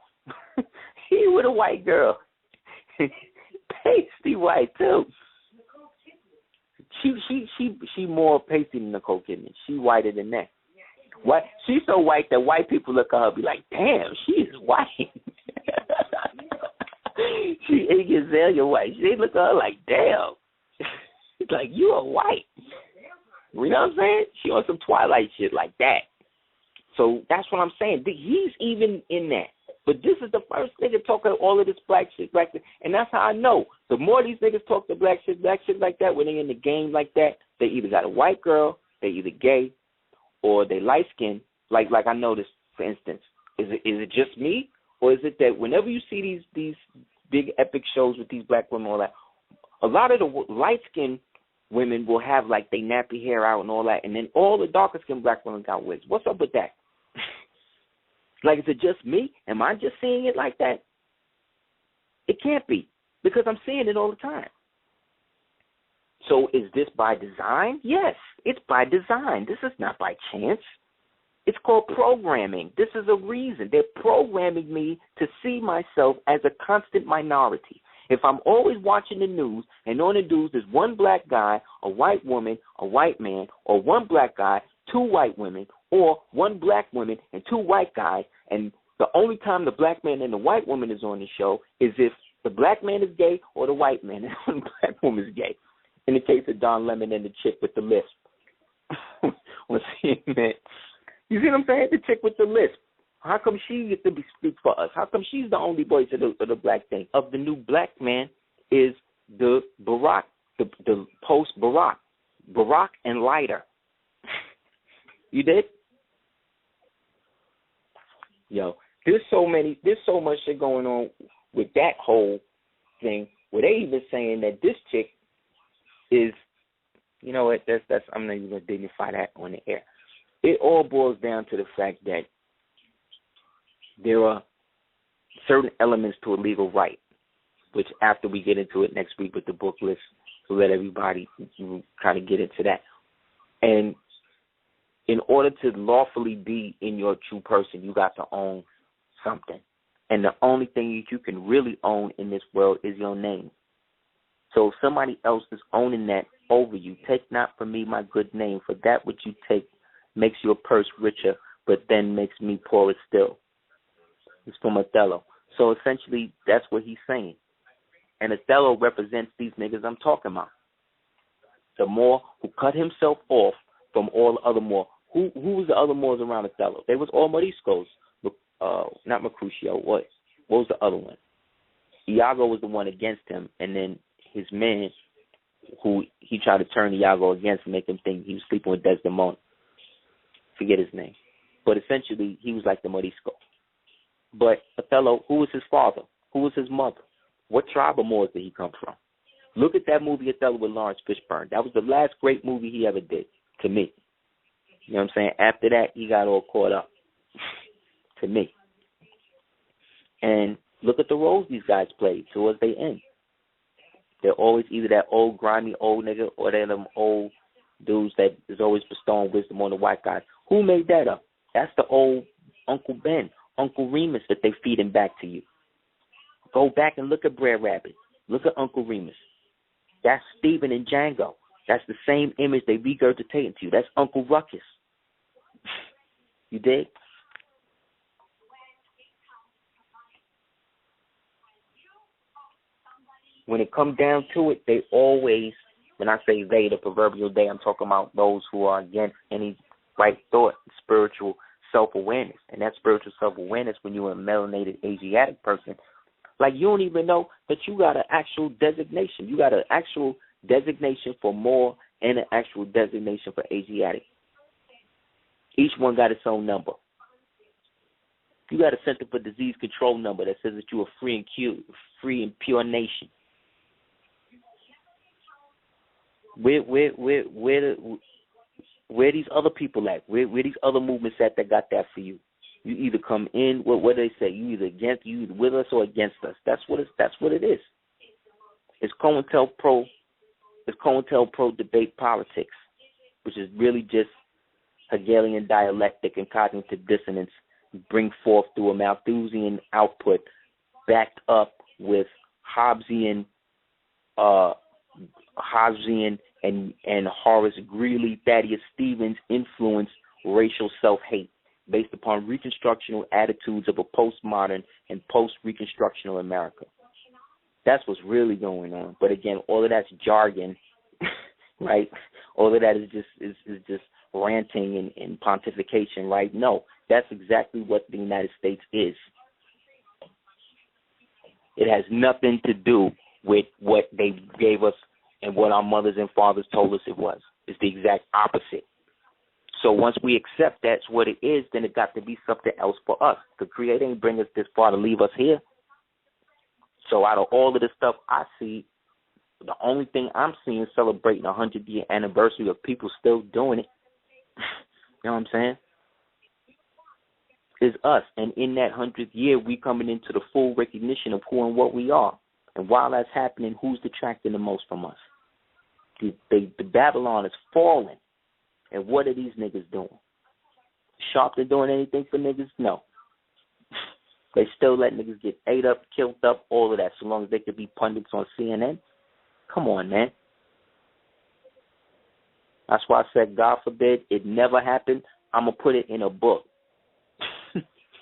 He with a white girl. Pasty white, too. She more pasty than Nicole Kidman. She whiter than that. What? She's so white that white people look at her and be like, damn, she is white. She Azalea white. They look at her like, damn. It's like, you are white. You know what I'm saying? She on some Twilight shit like that. So that's what I'm saying. He's even in that. But this is the first nigga talking all of this black shit. And that's how I know. The more these niggas talk to black shit like that, when they in the game like that, they either got a white girl, they either gay, or they light skinned. Like I noticed, for instance. Is it just me? Or is it that whenever you see these big epic shows with these black women and all that, a lot of the light skinned women will have like they nappy hair out and all that, and then all the darker skinned black women got wigs. What's up with that? Like, is it just me? Am I just seeing it like that? It can't be, because I'm seeing it all the time. So is this by design? Yes, it's by design. This is not by chance. It's called programming. This is a reason. They're programming me to see myself as a constant minority. If I'm always watching the news, and on the news there's one black guy, a white woman, a white man, or one black guy, two white women, or one black woman and two white guys, and the only time the black man and the white woman is on the show is if the black man is gay or the white man and the black woman is gay. In the case of Don Lemon and the chick with the lisp. On CNN. You see what I'm saying? The chick with the lisp. How come she gets to speak for us? How come she's the only voice of the black thing? Of the new black man is the Barack, the post-Barack. Barack and lighter. You did? Yo, there's so much shit going on with that whole thing where they even saying that this chick is, you know what, that's I'm not even going to dignify that on the air. It all boils down to the fact that there are certain elements to a legal right, which after we get into it next week with the book list, we'll let everybody kind of get into that. And in order to lawfully be in your true person, you got to own something. And the only thing you can really own in this world is your name. So if somebody else is owning that over you, take not from me my good name, for that which you take makes your purse richer, but then makes me poorer still. It's from Othello. So essentially, that's what he's saying. And Othello represents these niggas I'm talking about. The Moor who cut himself off from all the other Moor. Who was the other Moors around Othello? They was all Moriscos. Not Mercutio. What was the other one? Iago was the one against him, and then his man, who he tried to turn Iago against and make him think he was sleeping with Desdemona. Forget his name. But essentially, he was like the Morisco. But Othello, who was his father? Who was his mother? What tribe of Moors did he come from? Look at that movie Othello with Lawrence Fishburne. That was the last great movie he ever did, to me. You know what I'm saying? After that, he got all caught up, to me. And look at the roles these guys played towards their end. They're always either that old, grimy old nigga or they're them old dudes that is always bestowing wisdom on the white guys. Who made that up? That's the old Uncle Ben, Uncle Remus that they feeding back to you. Go back and look at Brer Rabbit. Look at Uncle Remus. That's Stephen and Django. That's the same image they regurgitating to you. That's Uncle Ruckus. You dig? When it comes down to it, they always, when I say they, the proverbial they, I'm talking about those who are against any right thought, spiritual self-awareness. And that spiritual self-awareness, when you're a melanated Asiatic person, like you don't even know that you got an actual designation. You got an actual designation for Moor and an actual designation for Asiatic. Each one got its own number. You got a Center for Disease Control number that says that you're a free and pure nation. Where these other people at? Where these other movements at that got that for you? You either come in. What do they say? You either with us or against us. That's what it is. It's COINTELPRO. It's COINTELPRO debate politics, which is really just Hegelian dialectic and cognitive dissonance bring forth through a Malthusian output, backed up with Hobbesian and Horace Greeley, Thaddeus Stevens influenced racial self-hate based upon reconstructional attitudes of a postmodern and post-reconstructional America. That's what's really going on. But again, all of that's jargon, right? All of that is just ranting and pontification, right? No, that's exactly what the United States is. It has nothing to do with what they gave us and what our mothers and fathers told us it was. It's the exact opposite. So once we accept that's what it is, then it got to be something else for us. The Creator ain't bring us this far to leave us here. So out of all of the stuff I see, the only thing I'm seeing celebrating a 100-year anniversary of people still doing it, you know what I'm saying, is us. And in that 100th year, we coming into the full recognition of who and what we are. And while that's happening, who's detracting the most from us? The Babylon is falling. And what are these niggas doing? Sharpton doing anything for niggas? No. They still let niggas get ate up, killed up, all of that, so long as they could be pundits on CNN. Come on, man. That's why I said, God forbid, it never happened. I'm going to put it in a book.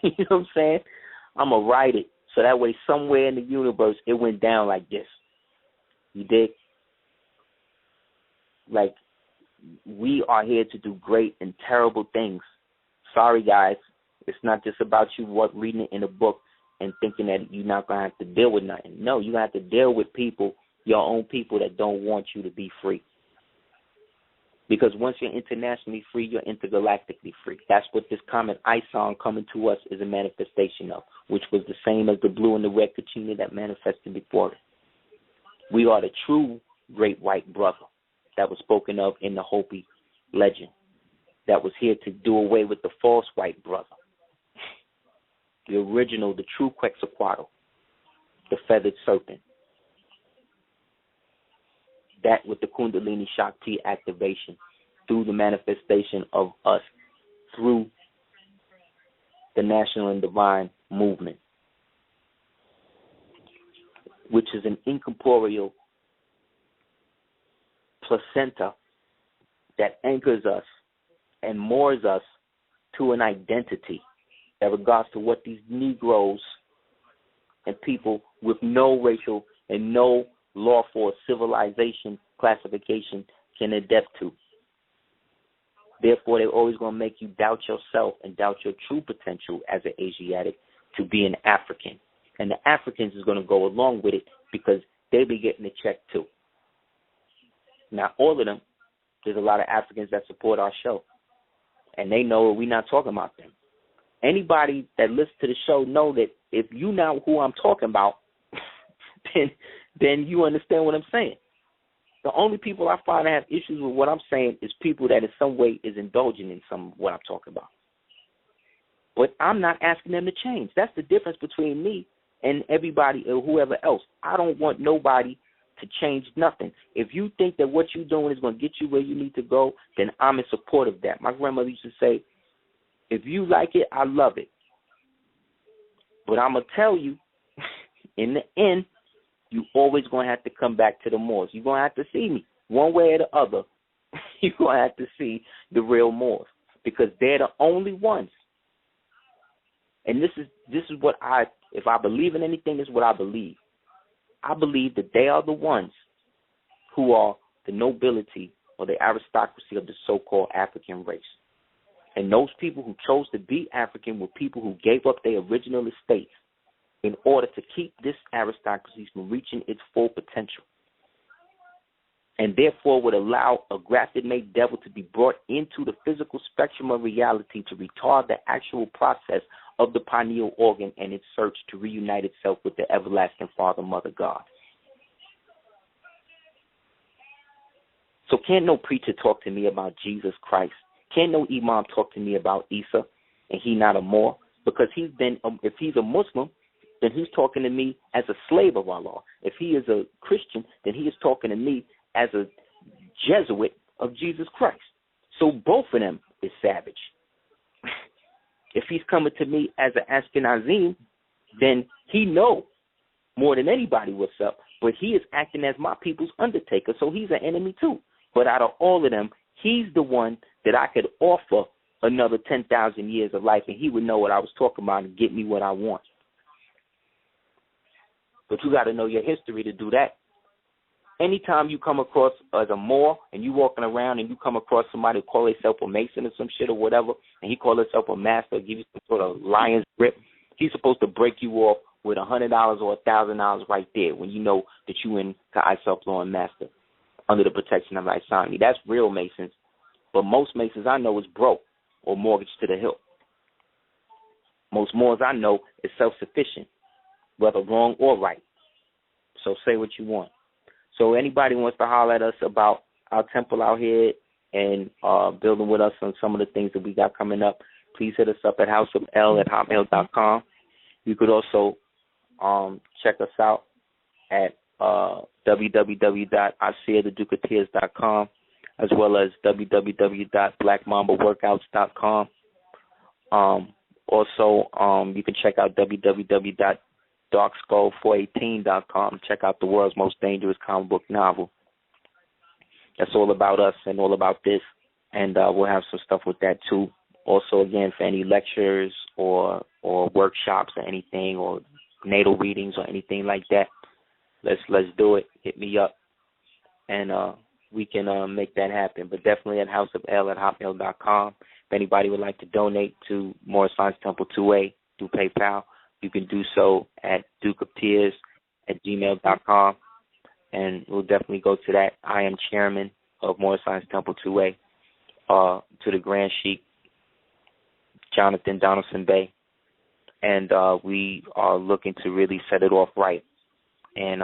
You know what I'm saying? I'm going to write it so that way somewhere in the universe it went down like this. You dig? Like, we are here to do great and terrible things. Sorry, guys. It's not just about you reading it in a book and thinking that you're not going to have to deal with nothing. No, you're going to have to deal with people, your own people that don't want you to be free. Because once you're internationally free, you're intergalactically free. That's what this comet Ison coming to us is a manifestation of, which was the same as the blue and the red Kachina that manifested before it. We are the true great white brother that was spoken of in the Hopi legend, that was here to do away with the false white brother. The original, the true Quetzalcoatl, the feathered serpent. That with the Kundalini Shakti activation through the manifestation of us through the national and divine movement, which is an incorporeal placenta that anchors us and moors us to an identity in regards to what these Negroes and people with no racial and no lawful civilization classification can adapt to. Therefore, they're always going to make you doubt yourself and doubt your true potential as an Asiatic to be an African. And the Africans is going to go along with it because they be getting a check too. Now, all of them, there's a lot of Africans that support our show. And they know we're not talking about them. Anybody that listens to the show know that if you know who I'm talking about, then you understand what I'm saying. The only people I find that have issues with what I'm saying is people that in some way is indulging in some of what I'm talking about. But I'm not asking them to change. That's the difference between me and everybody or whoever else. I don't want nobody to change nothing. If you think that what you're doing is going to get you where you need to go, then I'm in support of that. My grandmother used to say, if you like it, I love it. But I'm going to tell you, in the end, you always going to have to come back to the Moors. You're going to have to see me one way or the other. You're going to have to see the real Moors because they're the only ones. And this is what if I believe in anything, this is what I believe. I believe that they are the ones who are the nobility or the aristocracy of the so-called African race. And those people who chose to be African were people who gave up their original estates in order to keep this aristocracy from reaching its full potential. And therefore would allow a grafted-made devil to be brought into the physical spectrum of reality to retard the actual process of the pineal organ and its search to reunite itself with the everlasting Father, Mother, God. So can't no preacher talk to me about Jesus Christ. Can't no imam talk to me about Isa and he not a Moor, because if he's a Muslim, then he's talking to me as a slave of Allah. If he is a Christian, then he is talking to me as a Jesuit of Jesus Christ. So both of them is savage. If he's coming to me as an Ashkenazim, then he know more than anybody what's up, but he is acting as my people's undertaker, so he's an enemy too. But out of all of them, he's the one that I could offer another 10,000 years of life, and he would know what I was talking about and get me what I want. But you got to know your history to do that. Anytime you come across as a Moor and you walking around and you come across somebody who call himself a Mason or some shit or whatever, and he call himself a master, give you some sort of lion's grip, he's supposed to break you off with $100 or $1,000 right there when you know that you in Ka'ai Law and Master under the protection of Isami. That's real Masons. But most Masons I know is broke or mortgaged to the hilt. Most Moors I know is self-sufficient, whether wrong or right. So say what you want. So anybody wants to holler at us about our temple out here and building with us on some of the things that we got coming up, please hit us up at houseofl@hotmail.com. You could also check us out at www.aseerthedukeoftears.com, as well as www.blackmambaworkouts.com. Also, you can check out www.darkskull418.com. Check out the world's most dangerous comic book novel. That's all about us and all about this, and we'll have some stuff with that too. Also, again, for any lectures or workshops or anything, or natal readings or anything like that, let's do it. Hit me up, and we can make that happen. But definitely at houseofl@hotmail.com. If anybody would like to donate to Moorish Science Temple 2A through PayPal, you can do so at dukeoftears@gmail.com, and we'll definitely go to that. I am chairman of Moorish Science Temple 2A, to the Grand Sheikh, Jonathan Donaldson Bey, and we are looking to really set it off right. And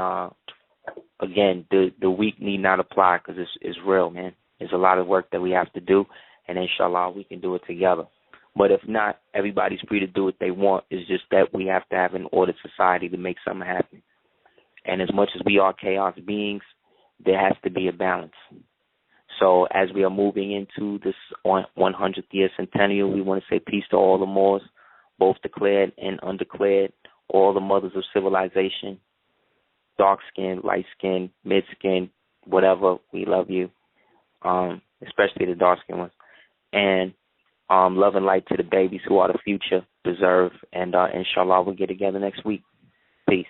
again, the weak need not apply, because it's real, man. There's a lot of work that we have to do, and inshallah we can do it together. But if not, everybody's free to do what they want. It's just that we have to have an ordered society to make something happen. And as much as we are chaos beings, there has to be a balance. So as we are moving into this 100th year centennial, we want to say peace to all the Moors, both declared and undeclared, all the mothers of civilization, dark skin, light skin, mid skin, whatever, we love you, especially the dark skin ones. And love and light to the babies who are the future, deserve, and inshallah we'll get together next week. Peace.